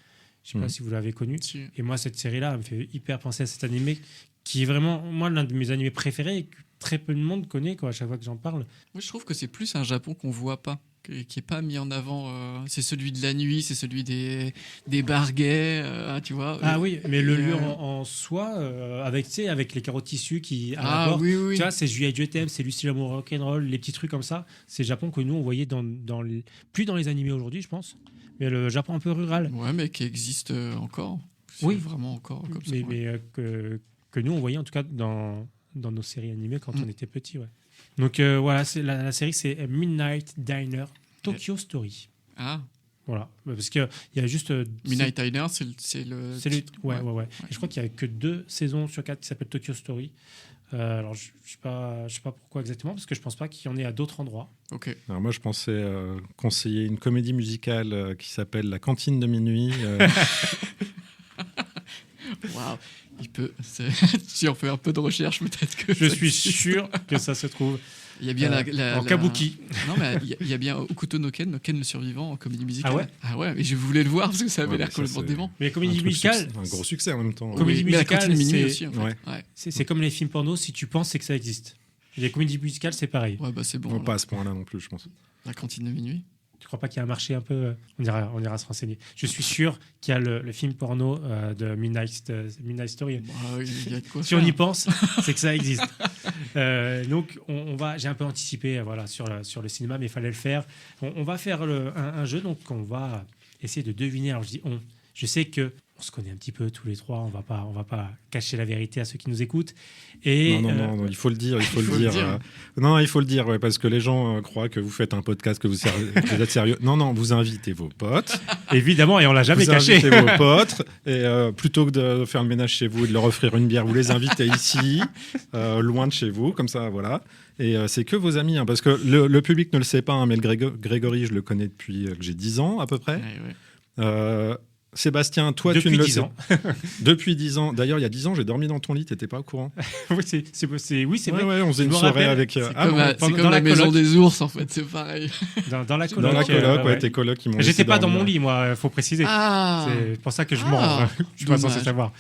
Je sais pas Mhm. si vous l'avez connu. Si. Et moi, cette série-là, elle me fait hyper penser à cet animé qui est vraiment, moi, l'un de mes animés préférés et que très peu de monde connaît à chaque fois que j'en parle. Moi, je trouve que c'est plus un Japon qu'on voit pas, qui est pas mis en avant. C'est celui de la nuit, c'est celui des bars gays, tu vois. Ah oui, mais le Et, lieu en soi, avec les carottes tissus qui à la Ah porte, oui, oui. tu vois, c'est Juliette Je t'aime, c'est Lucie l'amour rock'n'roll, les petits trucs comme ça. C'est le Japon que nous, on voyait plus dans les animés aujourd'hui, je pense, mais le Japon un peu rural. Ouais, mais qui existe encore. C'est Oui. vraiment encore comme ça. Mais, ouais. que nous, on voyait en tout cas dans nos séries animées quand Mm. on était petits. Ouais. Donc voilà, la série, c'est Midnight Diner Tokyo Story. Ah, Voilà, parce qu'il y a juste... Midnight Diner, c'est le. ouais. Et je crois qu'il y a que 2 saisons sur 4 qui s'appellent Tokyo Story. Alors, je ne sais pas pourquoi exactement, parce que je ne pense pas qu'il y en ait à d'autres endroits. Ok. Alors moi, je pensais conseiller une comédie musicale qui s'appelle La cantine de minuit. Waouh. Si on fait un peu de recherche, peut-être que. Je ça suis existe. sûr que ça se trouve Il y a bien en kabuki. Non, mais il y a bien Okuto no Ken, le survivant en comédie musicale. Ah ouais mais je voulais le voir parce que ça avait Ouais, l'air mais ça, complètement c'est- dément. Mais Un comédie truc musicale, un gros succès en même temps. Comédie Mais la musicale, cantine minuit c'est- aussi, en fait. Ouais. Ouais. c'est comme les films porno, si tu penses, c'est que ça existe. Et les comédies musicales, c'est pareil. Ouais, bah c'est bon. Bon, alors. pas à ce point-là non plus, je pense. La cantine de minuit. Tu crois pas qu'il y a un marché un peu on ira se renseigner. Je suis sûr qu'il y a le film porno de Midnight Story. Bah, il y a de quoi Si on faire. y pense, c'est que ça existe. Donc, j'ai un peu anticipé voilà, sur le cinéma, mais il fallait le faire. On va faire un jeu, donc on va essayer de deviner. Alors, je dis on. Je sais que on se connaît un petit peu tous les trois. On va pas cacher la vérité à ceux qui nous écoutent. Et Non, il faut le dire, il faut faut le le dire. dire. Non, il faut le dire, ouais, parce que les gens croient que vous faites un podcast, que vous êtes sérieux. Non, vous invitez vos potes. évidemment, et on l'a jamais Vous caché. invitez vos potes, et plutôt que de faire le ménage chez vous et de leur offrir une bière, vous les invitez ici, loin de chez vous, comme ça, voilà. Et c'est que vos amis, hein, parce que le public ne le sait pas, hein, mais le Grégory, je le connais depuis que j'ai 10 ans à peu près. Ouais. Sébastien, toi, tu Depuis ne le 10 sais. ans. Depuis 10 ans. D'ailleurs, il y a 10 ans, j'ai dormi dans ton lit, t'étais pas au courant. Oui, c'est vrai. Ouais, on faisait Je une me soirée rappelle, avec. C'est Ah comme, bon, c'est pendant- comme dans la la maison coloc. des ours, en fait, c'est pareil. Dans la coloc. dans la coloc, ouais. tes colocs qui m'ont J'étais laissé pas dans dormir. mon lit, moi, faut préciser. Ah C'est pour ça que je Ah, mens. Je suis pas dommage. censé savoir.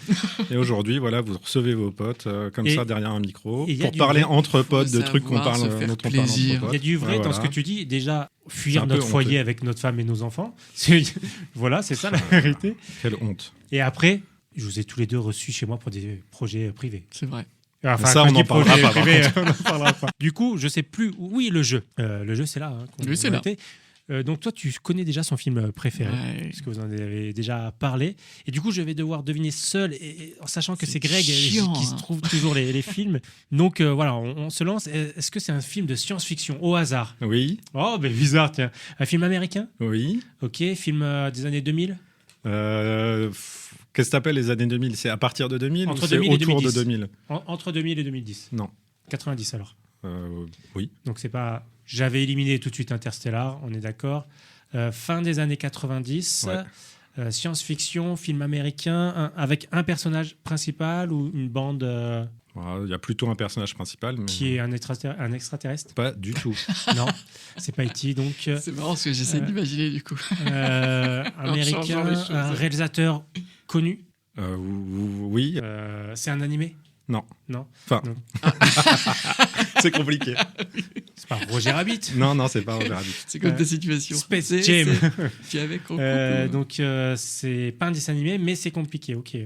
Et aujourd'hui, voilà, vous recevez vos potes comme Et- ça derrière un micro et il y a pour du parler vrai. entre potes de Faut trucs qu'on savoir parle, se faire dont on parle plaisir. entre potes. Il y a du vrai Ouais, dans ce voilà. que tu dis. Déjà, C'est fuir un peu notre foyer honteux. avec notre femme et nos enfants. Voilà, c'est ça la vérité. Quelle honte. Et après, je vous ai tous les deux reçus chez moi pour des projets privés. C'est vrai. Enfin, Ça, quand on je dis en parlera projet pas, par privé, on n'en parlera pas. Du coup, je sais plus. Oui, le jeu. Le jeu, c'est là. Hein, qu'on Oui, c'est a là. été. Donc, toi, tu connais déjà son film préféré. Ouais. Puisque vous en avez déjà parlé. Et du coup, je vais devoir deviner seul, et en sachant que C'est c'est Greg chiant, qui se hein. trouve toujours les films. Donc, voilà, on se lance. Est-ce que c'est un film de science-fiction au hasard? Oui, Oh, ben bizarre, tiens. Un film américain? oui. Ok, film des années 2000? Qu'est-ce que t'appelles les années 2000? C'est à partir de 2000 Entre ou c'est 2000 et autour de 2010. 2000? Entre 2000 et 2010. Non. 90 alors. Oui. Donc c'est pas. J'avais éliminé tout de suite Interstellar, on est d'accord. Fin des années 90, Ouais. science-fiction, film américain, avec un personnage principal ou une bande Il y a plutôt un personnage principal, mais qui est un extraterrestre? pas du tout. Non, c'est pas E.T. Donc C'est marrant parce que j'essaie d'imaginer du coup. américain, changeant les choses. un réalisateur connu. Oui. C'est un animé? Non. Non. Enfin, Non. c'est compliqué. C'est pas Roger Rabbit. Non, c'est pas Robert Rabbit. C'est comme Euh, ta situation. Space C'est- Jam. Tu es avec en couple ou- Donc c'est pas un dessin animé, mais c'est compliqué. Ok.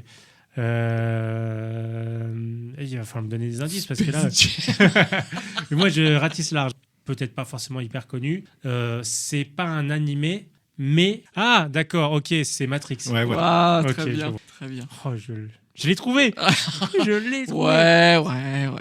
Il va falloir me donner des indices parce que là, mais moi je ratisse large. Peut-être pas forcément hyper connu. C'est pas un animé, mais d'accord. Ok, c'est Matrix. Ouais, voilà. Ah, Ok, très je bien, vois. très bien. Oh, je l'ai trouvé. Je l'ai trouvé. Ouais.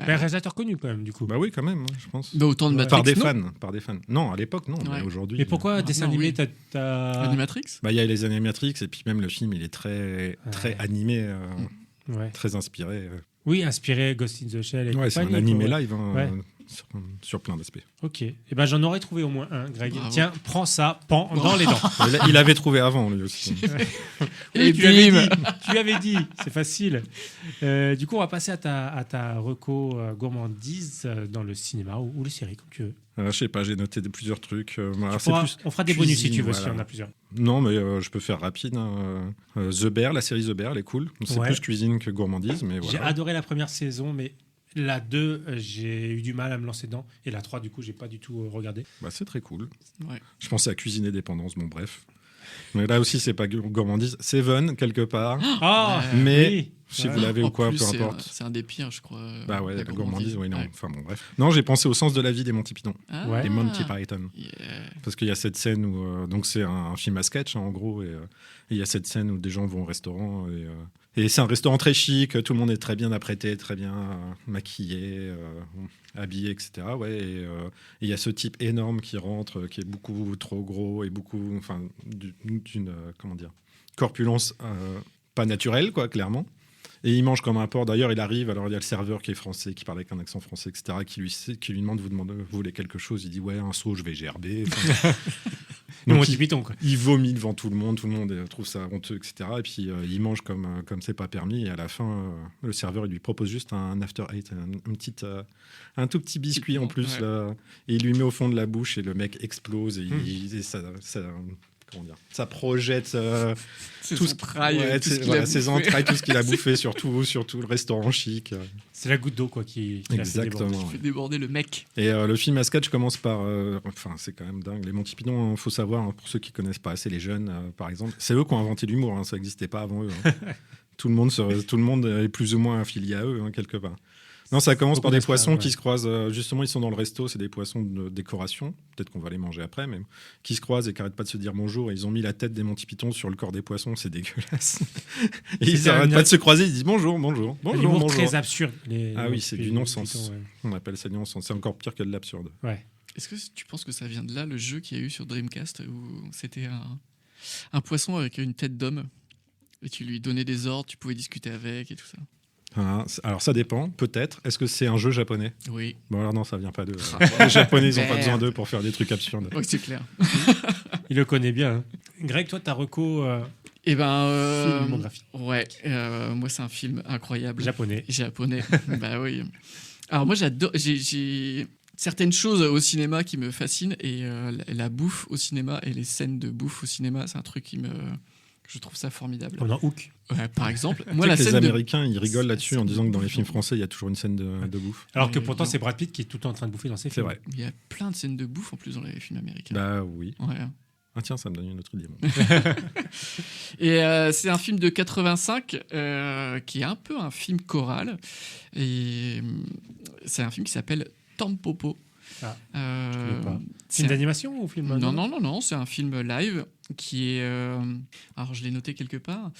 Mais un réalisateur connu quand même du coup. Bah oui, quand même, je pense. Bah, autant de Ouais. Matrix, Par des fans. Non, à l'époque, non. Ouais. Mais aujourd'hui. Mais pourquoi Ah, dessin non, animé oui. t'as... Animatrix Il y a les Animatrix et puis même le film, il est très animé, Ouais. très inspiré. Oui, inspiré Ghost in the Shell et Ouais, c'est un compagnie, animé quoi. live hein, Ouais. sur plein d'aspects. Ok. Et ben j'en aurais trouvé au moins un, Greg. Bravo. Tiens, prends ça, pan dans les dents. Il avait trouvé avant, lui aussi. Et tu l'avais bim. dit, tu l'avais dit, c'est facile. Du coup, on va passer à ta reco gourmandise dans le cinéma ou les séries, comme tu veux. Je sais pas, j'ai noté plusieurs trucs. Voilà, Tu pourras- on fera des bonus si cuisine, tu veux, voilà. si on a plusieurs. Non, mais je peux faire rapide. Hein. The Bear, la série The Bear, elle est cool. C'est Ouais. plus cuisine que gourmandise, mais J'ai voilà. adoré la première saison, mais la 2, j'ai eu du mal à me lancer dedans. Et la 3, du coup, j'ai pas du tout regardé. Bah, c'est très cool. Ouais. Je pensais à cuisiner dépendance, bon bref. Mais là aussi, c'est pas gourmandise. Seven, quelque part. Ah, Mais oui. si Ouais. vous l'avez En ou quoi, plus, peu c'est importe. c'est un des pires, je crois. Bah ouais, la gourmandise, oui, non. Ouais. Enfin bon, bref. Non, j'ai pensé au sens de la vie des Monty Python. Ah, Ouais. Des Monty Python. yeah. Parce qu'il y a cette scène où. Donc, c'est un film à sketch, hein, en gros. Et il y a cette scène où des gens vont au restaurant. Et c'est un restaurant très chic. Tout le monde est très bien apprêté, très bien maquillé, habillé, etc. Ouais, et il y a ce type énorme qui rentre, qui est beaucoup trop gros et beaucoup. Enfin, d'une. Comment dire, corpulence pas naturelle, quoi, clairement. Et il mange comme un porc. D'ailleurs, il arrive, alors il y a le serveur qui est français, qui parle avec un accent français, etc., qui lui demande, vous voulez quelque chose? Il dit, ouais, un seau, je vais gerber. Enfin, Le donc, Monty Python, quoi. il vomit devant tout le monde trouve ça honteux, etc. Et puis il mange comme c'est pas permis. Et à la fin, le serveur il lui propose juste un after eight, un tout petit biscuit en plus. Ouais. Là, et il lui met au fond de la bouche et le mec explose et, et ça projette C'est tout son trail, ouais, tout ce qu'il voilà, a ses bouffé. entrailles, tout ce qu'il a bouffé, surtout le restaurant chic. C'est la goutte d'eau, quoi, qui l'a fait déborder. Exactement. Fait déborder le mec. Et le film à sketch commence par... Enfin, c'est quand même dingue. Les Monty Python, il faut savoir, hein, pour ceux qui connaissent pas assez, les jeunes, par exemple, c'est eux qui ont inventé l'humour. Hein, ça n'existait pas avant eux. Hein. Tout le monde est plus ou moins affilié à eux, hein, quelque part. Non, ça commence Beaucoup par des d'esclaves, poissons ouais. qui se croisent. Justement, ils sont dans le resto. C'est des poissons de décoration. Peut-être qu'on va les manger après, mais qui se croisent et qui n'arrêtent pas de se dire bonjour. Et ils ont mis la tête des Monty Python sur le corps des poissons. C'est dégueulasse. Et ils C'était n'arrêtent un- pas de se croiser. Ils disent bonjour, bonjour, Un bonjour, humour bonjour. très absurde. Ah oui, c'est du non-sens. Python, ouais. On appelle ça du non-sens. C'est encore pire que de l'absurde. Ouais. Est-ce que tu penses que ça vient de là, le jeu qu'il y a eu sur Dreamcast, où c'était un poisson avec une tête d'homme et tu lui donnais des ordres, tu pouvais discuter avec et tout ça? Alors ça dépend, peut-être. Est-ce que c'est un jeu japonais? Oui, Bon alors non, ça vient pas d'eux. Les Japonais, ils n'ont pas Merde. besoin d'eux pour faire des trucs absurdes. ouais, c'est clair. Il le connaît bien. Hein. Greg, toi, ta reco Et ben, filmographie ouais, moi c'est un film incroyable. japonais. Japonais. Bah oui. Alors moi j'adore. J'ai certaines choses au cinéma qui me fascinent et la bouffe au cinéma et les scènes de bouffe au cinéma, c'est un truc je trouve ça formidable. Comme dans Hook. Ouais, par exemple, Tu moi sais la que les scène de Américains, ils rigolent là-dessus en disant que dans les films français, il y a toujours une scène de bouffe. Alors que Ouais, pourtant, non. c'est Brad Pitt qui est tout le temps en train de bouffer dans ses C'est films. vrai. il y a plein de scènes de bouffe en plus dans les films américains. Bah oui. Ouais. Ah tiens, ça me donne une autre idée. Et c'est un film de 85 qui est un peu un film choral. Et c'est un film qui s'appelle Tampopo. Ah, Euh, connais pas. c'est Film un- d'animation ou film Non, c'est un film live qui est, alors je l'ai noté quelque part,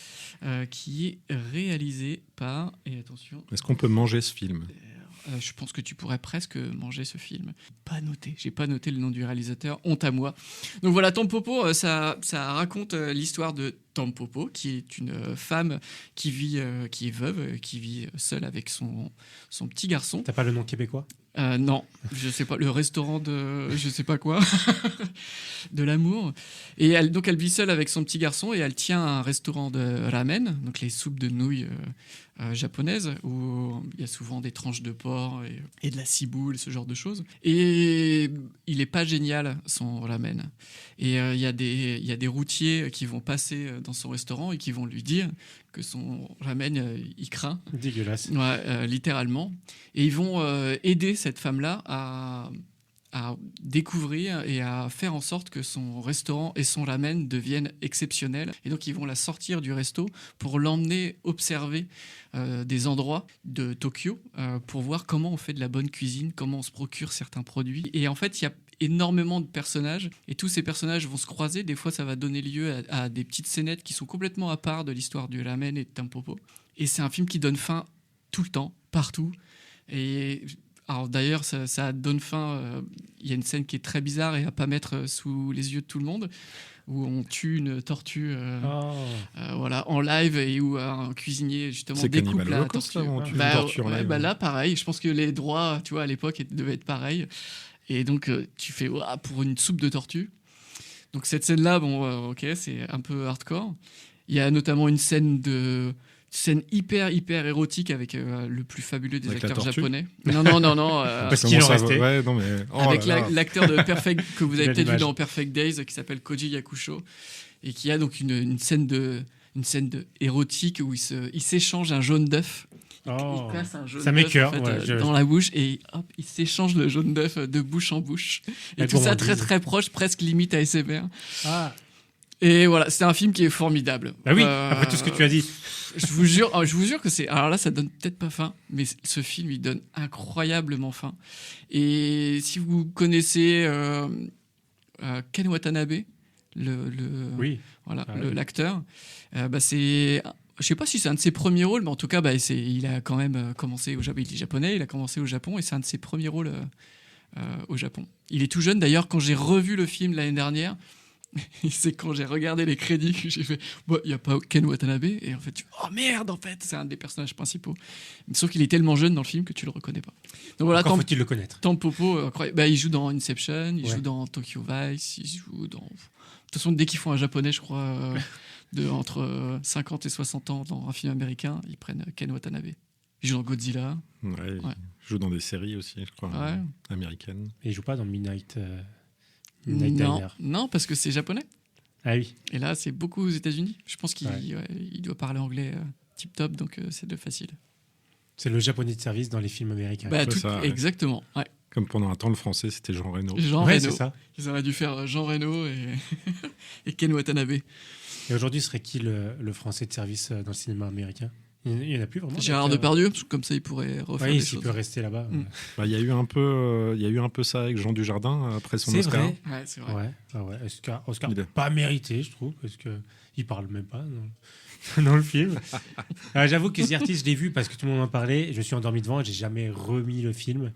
qui est réalisé par, et attention, Est-ce qu'on peut manger ce film? je pense que tu pourrais presque manger ce film. Pas noté, j'ai pas noté le nom du réalisateur, honte à moi. Donc voilà, Tampopo, ça raconte l'histoire de Tampopo, qui est une femme qui est veuve, qui vit seule avec son petit garçon. T'as pas le nom québécois? Non, je sais pas, le restaurant de je sais pas quoi, de l'amour. Et elle vit seule avec son petit garçon et elle tient un restaurant de ramen, donc les soupes de nouilles japonaises, où il y a souvent des tranches de porc et de la ciboule, ce genre de choses. Et il est pas génial, son ramen. Et il y a des routiers qui vont passer dans son restaurant et qui vont lui dire que son ramen, il craint. Dégueulasse. Ouais, littéralement. Et ils vont aider cette femme-là à découvrir et à faire en sorte que son restaurant et son ramen deviennent exceptionnels. Et donc, ils vont la sortir du resto pour l'emmener observer des endroits de Tokyo pour voir comment on fait de la bonne cuisine, comment on se procure certains produits. Et en fait, il y a énormément de personnages et tous ces personnages vont se croiser. Des fois, ça va donner lieu à des petites scénettes qui sont complètement à part de l'histoire du ramen et de Tampopo. Et c'est un film qui donne faim tout le temps, partout. Et alors d'ailleurs, ça donne faim. Il y a une scène qui est très bizarre et à pas mettre sous les yeux de tout le monde, où on tue une tortue Oh. voilà, en live et où un cuisinier justement C'est découpe Cannibal la Holocaust, tortue. là, où on tue une Bah, tortue en ouais, live. bah là, pareil. Je pense que les droits, tu vois, à l'époque, devaient être pareils. Et donc, tu fais ouah, pour une soupe de tortue. Donc cette scène-là, bon, ok, c'est un peu hardcore. Il y a notamment une scène hyper érotique avec le plus fabuleux des Avec la acteurs tortue japonais. Non. Parce qu'il en Comment ça va restait. Ouais, non, mais... oh avec là là. l'acteur de Perfect que vous avez Belle peut-être vu image. dans Perfect Days, qui s'appelle Koji Yakusho, et qui a donc une scène érotique où il s'échange un jaune d'œuf. Oh. Il place un jaune Ça d'œuf m'écoeure, ouais, dans la bouche et hop, il s'échange le jaune d'œuf de bouche en bouche. Et La tout ça gourmandise. très proche, presque limite ASMR. Ah. Et voilà, c'est un film qui est formidable. Bah oui, après tout ce que tu as dit. Je vous jure que c'est. Alors là, ça donne peut-être pas faim, mais ce film, il donne incroyablement faim. Et si vous connaissez Ken Watanabe, Oui. voilà, Ah oui. l'acteur, bah c'est. Je sais pas si c'est un de ses premiers rôles, mais en tout cas, bah, il a quand même commencé au Japon. Il est japonais, il a commencé au Japon et c'est un de ses premiers rôles au Japon. Il est tout jeune d'ailleurs. Quand j'ai revu le film l'année dernière, Et c'est quand j'ai regardé les crédits que j'ai fait il n'y a pas Ken Watanabe. Et en fait, oh merde, en fait, c'est un des personnages principaux. Sauf qu'il est tellement jeune dans le film que tu le reconnais pas. Donc voilà, Encore faut-il le connaître. Tampopo, incroyable. Bah, il joue dans Inception, il Ouais. joue dans Tokyo Vice, il joue dans. De toute façon, dès qu'ils font un japonais, je crois, entre 50 et 60 ans dans un film américain, ils prennent Ken Watanabe. Il joue dans Godzilla. Ouais, Ouais. Il joue dans des séries aussi, je crois, Ouais. américaines. Et il joue pas dans Midnight Non, Diner. non, parce que c'est japonais. Ah oui. Et là, c'est beaucoup aux États-Unis. Je pense qu'il Ouais. il doit parler anglais tip top, donc c'est de facile. C'est le japonais de service dans les films américains. Bah, c'est ça, ouais. exactement. Ouais. Comme pendant un temps, le français, c'était Jean Reno. Jean Ouais, Reno. c'est ça. Ils auraient dû faire Jean Reno et, et Ken Watanabe. Et aujourd'hui, serait qui le français de service dans le cinéma américain? Il y en a plus vraiment. Gérard donc, Depardieu, parce que comme ça, il pourrait refaire Oui, des s'il choses. peut rester là-bas. Mm. Bah, il y a eu un peu ça avec Jean Dujardin après son C'est Oscar. vrai. Ouais, c'est vrai. Ouais, ah ouais. Oscar Il est- pas mérité, je trouve, parce que il parle même pas dans le film. J'avoue que The Artist, je l'ai vu parce que tout le monde en parlait. Et je me suis endormi devant et j'ai jamais remis le film.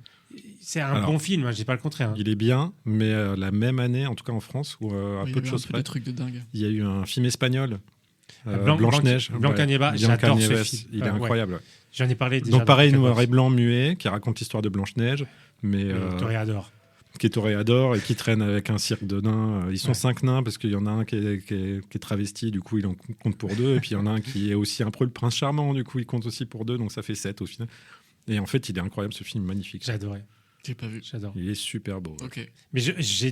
C'est un Alors, bon film, hein, je dis pas le contraire. Hein. Il est bien, mais la même année, en tout cas en France, où à Oui, il y peu de avait un choses peu près, des trucs de dingue. il y a eu un film espagnol, Blanc- Blanche-Neige. Blancanieves, Ouais, j'adore ce Blancanieves, film. Il est Ouais. incroyable. J'en ai parlé déjà. Donc pareil, dans noir et Catbox. blanc muet, qui raconte l'histoire de Blanche-Neige, mais Toréador. qui est toréador et qui traîne avec un cirque de nains. Ils sont Ouais. 5 nains parce qu'il y en a un qui est travesti, du coup il en compte pour 2, et puis il y en a un qui est aussi un peu le prince charmant, du coup il compte aussi pour 2, donc ça fait 7 au final. Et en fait, il est incroyable ce film, magnifique. J'ai adoré. J'ai pas vu. J'adore. Il est super beau. Ok. Mais je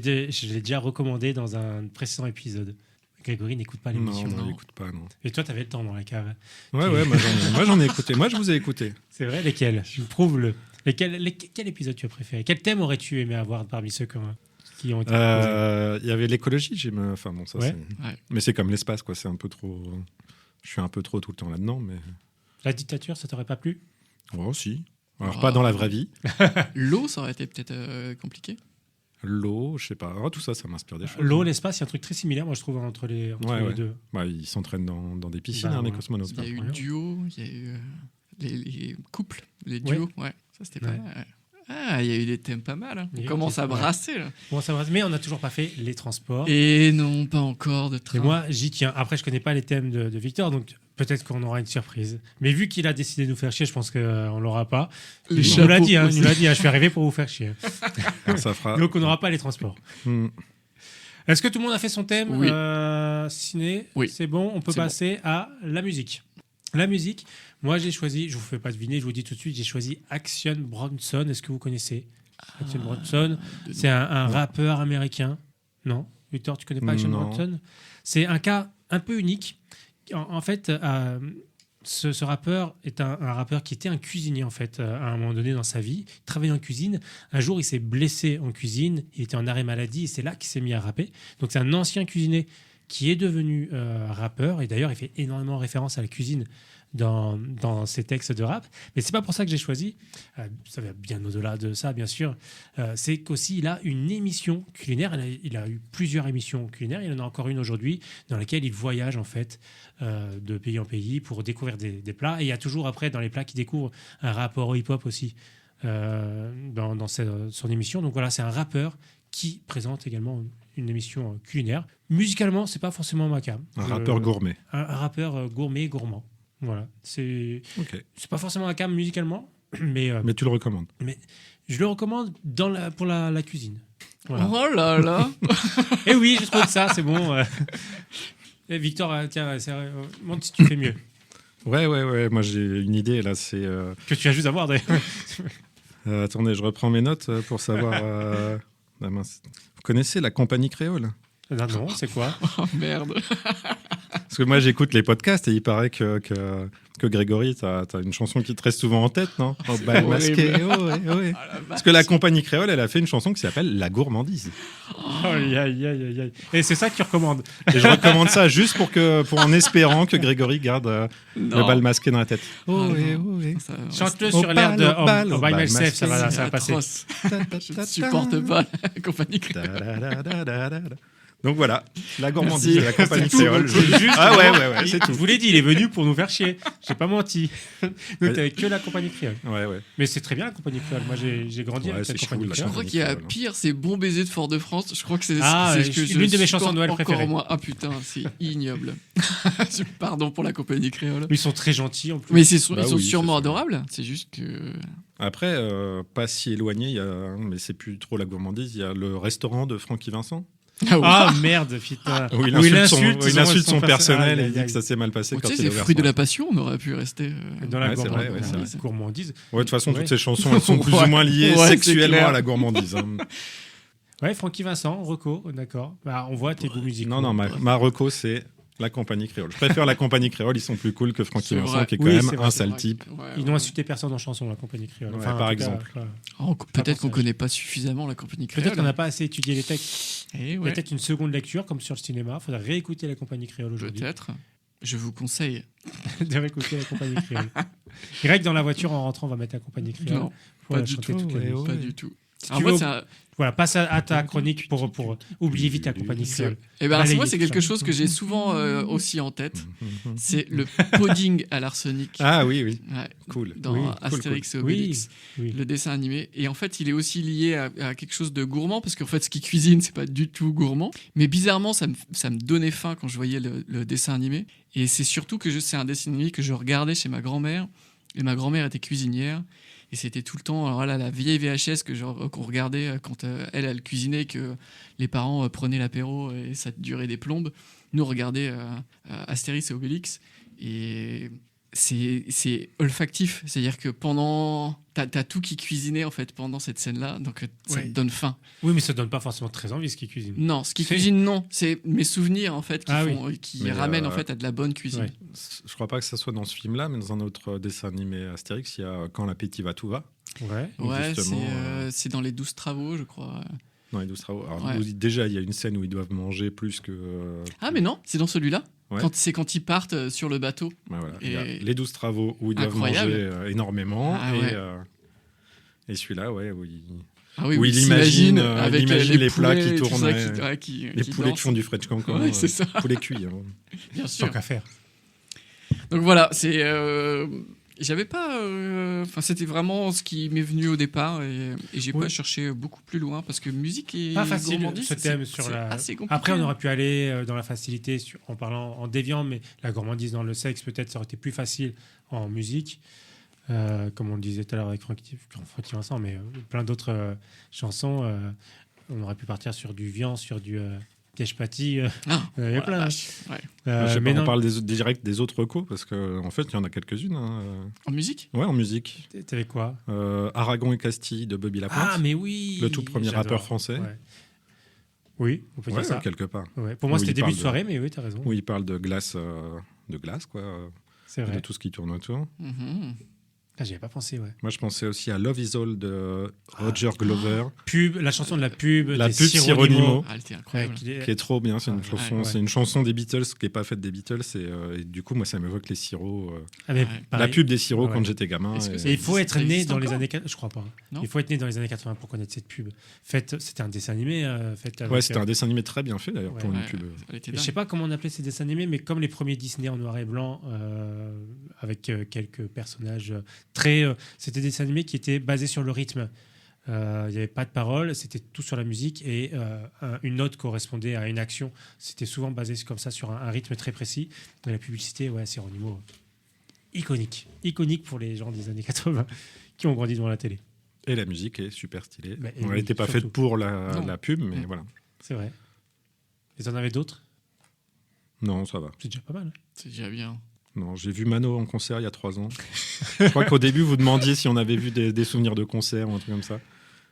l'ai déjà recommandé dans un précédent épisode. Grégory n'écoute pas Non, l'émission. non, non. n'écoute pas, non. Et toi, t'avais le temps dans la cave. Ouais, moi j'en ai écouté. Moi je vous ai écouté. C'est vrai, lesquels? Prouve-le. Quel épisode tu as préféré? Quel thème aurais-tu aimé avoir parmi ceux qui ont été proposés? Il y avait l'écologie, enfin bon, ça Ouais. c'est. Ouais. Mais c'est comme l'espace, quoi. C'est un peu trop. Je suis un peu trop tout le temps là-dedans, mais. La dictature, ça t'aurait pas plu? Oh, si. Alors, Ah. pas dans la vraie vie. L'eau, ça aurait été peut-être compliqué. L'eau, je sais pas. Oh, tout ça, ça m'inspire des choses. L'eau, l'espace, il y a un truc très similaire, moi, je trouve, entre les Ouais. deux. Bah, ils s'entraînent dans des piscines, Bah, les ouais. cosmonautes. Il y a eu le incroyable. duo, il y a eu les couples, les duos. Ouais, ça c'était pas Ouais. mal. Ah, il y a eu des thèmes pas mal. Hein. Il y a On eu commence des- à ouais. brasser là. Bon, ça va, mais on n'a toujours pas fait les transports. Et non, pas encore de train. Et moi, j'y tiens. Après, je connais pas les thèmes de Victor, donc peut-être qu'on aura une surprise. Mais vu qu'il a décidé de nous faire chier, je pense qu'on l'aura pas. Les Il nous l'a chapeaux dit, hein, il aussi. nous l'a dit, hein, je suis arrivé pour vous faire chier. Alors, ça fera. Donc, on n'aura pas les transports. Hmm. Est-ce que tout le monde a fait son thème Oui. ciné? Oui. C'est bon, on peut C'est bon. passer à la musique. La musique, moi j'ai choisi, je vous fais pas deviner, je vous dis tout de suite, j'ai choisi Action Bronson. Est-ce que vous connaissez Action Bronson? C'est un rappeur américain. Non Victor, tu connais pas Action Non. Bronson? C'est un cas un peu unique. En fait, ce rappeur est un rappeur qui était un cuisinier en fait à un moment donné dans sa vie. Il travaillait en cuisine. Un jour, il s'est blessé en cuisine. Il était en arrêt maladie et c'est là qu'il s'est mis à rapper. Donc c'est un ancien cuisinier qui est devenu rappeur et d'ailleurs il fait énormément référence à la cuisine dans ses textes de rap. Mais c'est pas pour ça que j'ai choisi. Ça va bien au-delà de ça, bien sûr. C'est qu'aussi il a une émission culinaire. Il a eu plusieurs émissions culinaires. Il en a encore une aujourd'hui dans laquelle il voyage en fait de pays en pays pour découvrir des plats. Et il y a toujours après dans les plats qu'il découvre un rapport au hip-hop aussi dans son émission. Donc voilà, c'est un rappeur qui présente également une émission culinaire. Musicalement, c'est pas forcément ma cam. Un rappeur gourmet. Un rappeur gourmet, gourmand. Voilà, c'est Ok. pas forcément ma cam musicalement, mais Mais tu le recommandes. je le recommande pour la cuisine. Voilà. Oh là là. Et oui, je trouve que ça, c'est bon. Et Victor, tiens, montre si tu fais mieux. Ouais. Moi, j'ai une idée, là. C'est. Que tu as juste à voir d'ailleurs. Attendez, je reprends mes notes pour savoir. Ah, mince. Vous connaissez la compagnie créole? Non, c'est quoi? Oh merde. Parce que moi, j'écoute les podcasts et il paraît que Grégory, t'as une chanson qui te reste souvent en tête, non? Oh, bal masqué, oh, ouais. Parce que la compagnie créole, elle a fait une chanson qui s'appelle La Gourmandise. Aïe, aïe, aïe, aïe. Et c'est ça que tu recommandes. Et je recommande ça juste pour en espérant que Grégory garde Non. le bal masqué dans la tête. Oh, ouais, non. ouais. Ça, Chante-le Au sur l'air de bal, au bal, By au bal Myself, masqué. ça va c'est passer. atroce. Je ne supporte pas la compagnie créole. Donc voilà, la gourmandise Merci. de la compagnie C'est tout. créole. Ah ouais, c'est Je tout. vous l'ai dit, il est venu pour nous faire chier. J'ai pas menti. Donc t'avais que la compagnie créole. Ouais. Mais c'est très bien la compagnie créole. Moi j'ai grandi Ouais, avec c'est la chou, compagnie la Je créole. crois qu'il y a Créole. pire, c'est Bon baiser de Fort-de-France. Je crois que c'est Ah, ce que l'une de mes supporte chansons de Noël encore préférées. moins. Ah putain, c'est ignoble. Pardon pour la compagnie créole. Ils sont très gentils en plus. Mais Bah ils sont oui, sûrement c'est ça. adorables. C'est juste que. Après, pas si éloigné, mais c'est plus trop la gourmandise, il y a le restaurant de Francky Vincent, Ah ouais. Ah merde, putain. où il Où il insulte son personnel et aïe, il dit aïe, que ça s'est mal passé Bon, quand tu sais, il a c'est ouvert fruit de son la passion, on aurait pu rester. Dans la Ouais, c'est vrai, gourmandise. ouais, c'est Gourmandise. Ouais, de toute façon, Ouais. toutes ces chansons elles sont plus ou moins liées Ouais, c'est sexuellement clair. à la gourmandise. hein. Ouais, Francky Vincent, Reco, d'accord. Bah, on voit tes goûts musicaux. Non, ma reco, c'est la compagnie créole. Je préfère la compagnie créole, ils sont plus cool que Francky C'est Vincent, vrai. qui est quand Oui, même c'est vrai, un c'est sale Ouais, type. ouais, Ils ouais. n'ont insulté personne en chanson, la compagnie créole. Ouais, Enfin, en par tout cas, exemple. voilà. Peut-être qu'on ça. connaît pas suffisamment la compagnie créole. Peut-être qu'on n'a pas assez étudié les textes. Eh Il y a ouais, peut-être une seconde lecture, comme sur le cinéma. Il faudrait réécouter la compagnie créole aujourd'hui. peut-être. Je vous conseille. De réécouter la compagnie créole. Greg, dans la voiture, en rentrant, on va mettre la compagnie créole. Non, Pour pas la du chanter tout. toute la ouais, nuit. ouais. Pas du tout. Si Alors tu moi, veux, ça, Voilà, passe à ta chronique pour oublier vite la compagnie créole. Eh ben, Balayer moi, c'est tout quelque ça. chose que j'ai souvent aussi en tête. C'est le pudding à l'arsenic. Ah oui, oui, Ouais, cool. dans Oui, Astérix et Oui, Obélix, oui. le dessin animé. Et en fait, il est aussi lié à quelque chose de gourmand, parce qu'en fait, ce qu'il cuisine, c'est pas du tout gourmand. Mais bizarrement, ça me donnait faim quand je voyais le dessin animé. Et c'est surtout que c'est un dessin animé que je regardais chez ma grand-mère. Et ma grand-mère était cuisinière. Et c'était tout le temps, alors là, la vieille VHS qu'on regardait quand elle cuisinait, que les parents prenaient l'apéro et ça durait des plombes. Nous, on regardait Astérix et Obélix. Et c'est olfactif. C'est-à-dire que t'as tout qui cuisinait en fait pendant cette scène-là. Donc ça Ouais. te donne faim. Oui, mais ça donne pas forcément très envie ce qu'ils cuisinent. Non, ce qui C'est- cuisine, non. C'est mes souvenirs en fait Ah qui Mais, ramènent en fait à de la bonne cuisine. Ouais. Je crois pas que ça soit dans ce film-là, mais dans un autre dessin animé Astérix, il y a Quand l'appétit va, tout va. Ouais. Ouais, Justement, c'est dans les 12 travaux, je crois. Dans les 12 travaux. Alors, Ouais. déjà, il y a une scène où ils doivent manger plus que. Ah, mais non, c'est dans celui-là. Ouais. Quand ils partent sur le bateau. Ouais, voilà. Il y a Et- les 12 travaux où ils doivent Incroyable. manger énormément. Ah, et ouais. et celui-là, ouais, où il... Ah oui, Où oui, il imagine, avec il imagine les plats poulets qui et tout tournent, ça, les qui poulets qui dansent. font du French cancan. Ouais, c'est ça. Poulet cuit. hein. Bien Tant sûr. qu'à faire. Donc voilà, c'est. J'avais pas. Enfin, c'était vraiment ce qui m'est venu au départ et j'ai Oui. pas cherché beaucoup plus loin parce que musique et Pas facile gourmandise, ce thème c'est sur la. assez compliqué. Après, on aurait pu aller dans la facilité en parlant en déviant, mais la gourmandise dans le sexe, peut-être, ça aurait été plus facile en musique. Comme on le disait tout à l'heure avec Francky Vincent, mais plein d'autres chansons. On aurait pu partir sur du Vian, sur du Piège Paty. Ah, Il y en avait oh la plein. vache, ouais. Je sais Mais pas, on non, parle direct des autres recos parce qu'en fait, il y en a quelques-unes. hein. En musique Ouais, en musique. t'avais quoi? Aragon et Castille de Bobby Lapointe. Ah, mais oui. Le tout premier J'adore. rappeur français. Ouais. Oui, on peut Ouais, dire ça. quelque part. Ouais. Pour moi, Où c'était il début parle de de- soirée, mais oui, t'as raison. Où il parle de glace, quoi, C'est de vrai. tout ce qui tourne autour. Mhm. Ah, j'y avais pas pensé, ouais. Moi, je pensais aussi à Love Is All de Roger Glover, Pub, la chanson de la pub. La des pub Sironimo. Sironimo. Ah, elle était incroyable. Qui est- qui est trop bien. C'est une Ouais, chanson, ouais. c'est une chanson des Beatles qui est pas faite des Beatles. Et du coup, moi, ça m'évoque les sirops. Ah, mais Ouais. La pareil. pub des sirops Ouais. quand j'étais gamin. Est-ce que et- ça Et il faut être Ça né existe dans les encore années... Je crois pas. Non. Il faut être né dans les années 80 pour connaître cette pub. C'était un dessin animé. Fait avec, Ouais, c'était un dessin animé très bien fait d'ailleurs Ouais. pour une Ouais, pub. elle était Je dingue. sais pas comment on appelait ces dessins animés, mais comme les premiers Disney en noir et blanc, avec quelques personnages très... C'était des dessins animés qui étaient basés sur le rythme. Il n'y avait pas de parole, c'était tout sur la musique et une note correspondait à une action. C'était souvent basé comme ça sur un rythme très précis. Mais la publicité, ouais, c'est Ronimo. Iconique. Iconique pour les gens des années 80 qui ont grandi devant la télé. Et la musique est super stylée. Bah, et Elle oui, n'était pas surtout. faite pour Non. la pub, mais Mm. voilà. C'est vrai. Et t'en avais d'autres? Non, ça va. C'est déjà pas mal. Hein. C'est déjà bien. Non, j'ai vu Mano en concert il y a 3 ans. Je crois qu'au début, vous demandiez si on avait vu des souvenirs de concert ou un truc comme ça.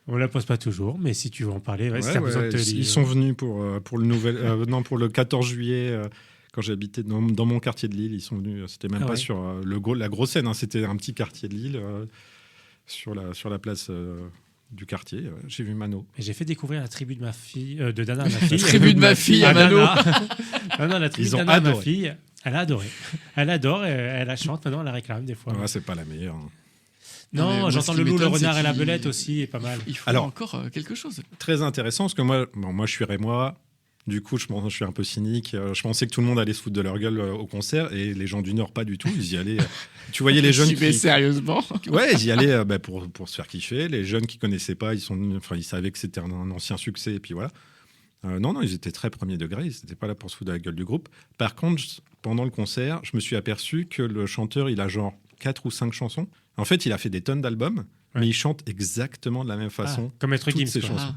On la pose pas toujours, mais si tu veux en parler, ouais, si Ouais, t'as besoin de te ils dire. sont venus pour le 14 juillet, quand j'habitais dans mon quartier de Lille. Ils sont venus, c'était même Ah pas ouais. sur la grosse scène, hein, c'était un petit quartier de Lille, sur la place du quartier. J'ai vu Mano. Et j'ai fait découvrir la tribu de ma fille, de Dana à ma fille. tribu de ma fille à Mano. Non, la tribu Ils de ont Dana à ma adoré. fille. Elle a adoré. Elle adore, elle la chante, maintenant elle la réclame des fois. Ouais, c'est pas la meilleure. hein. Non, mais Non, moi, j'entends ce le qui loup, le m'étonne, renard c'est et la qu'il- belette aussi, est pas mal. Il faut Alors- encore quelque chose. Très intéressant, parce que moi je suis rémois. Du coup, je suis un peu cynique. Je pensais que tout le monde allait se foutre de leur gueule au concert et les gens du Nord, pas du tout. Ils y allaient. Tu voyais les jeunes Mais sérieusement. Ouais, ils y allaient pour se faire kiffer. Les jeunes qui connaissaient pas, ils savaient que c'était un ancien succès et puis voilà. Non, ils étaient très premier degré. Ils n'étaient pas là pour se foutre de la gueule du groupe. Par contre, pendant le concert, je me suis aperçu que le chanteur, il a genre 4 ou 5 chansons. En fait, il a fait des tonnes d'albums, mais il chante exactement de la même façon. Comme Maître toutes Gims, ses quoi. chansons.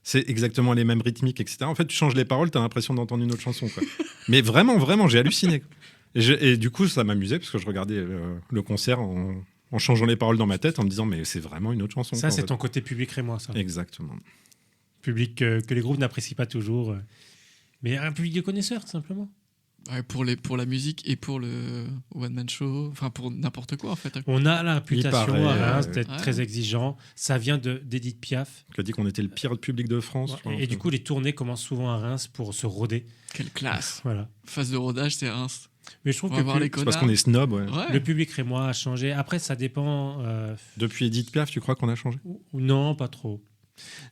C'est exactement les mêmes rythmiques, etc. En fait, tu changes les paroles, tu as l'impression d'entendre une autre chanson. Quoi. Mais vraiment, j'ai halluciné. Et du coup, ça m'amusait parce que je regardais le concert en changeant les paroles dans ma tête, en me disant, mais c'est vraiment une autre chanson. Ça, c'est en fait. ton côté public rémois, ça. Exactement. Public que les groupes n'apprécient pas toujours. Mais un public de connaisseurs, tout simplement. Ouais, pour la musique et pour le one-man show, enfin pour n'importe quoi en fait. On a la réputation Il paraît, à Reims d'être ouais. très exigeant. Ça vient d'Edith Piaf. Tu as dit qu'on était le pire public de France. je crois. Et du coup, les tournées commencent souvent à Reims pour se roder. Quelle classe. Voilà. Phase de rodage, c'est Reims. Mais je trouve On va que voir les C'est connards. parce qu'on est snob. Ouais. Ouais. le public rémois a changé. Après, ça dépend. Depuis Edith Piaf, tu crois qu'on a changé? Ou non, pas trop.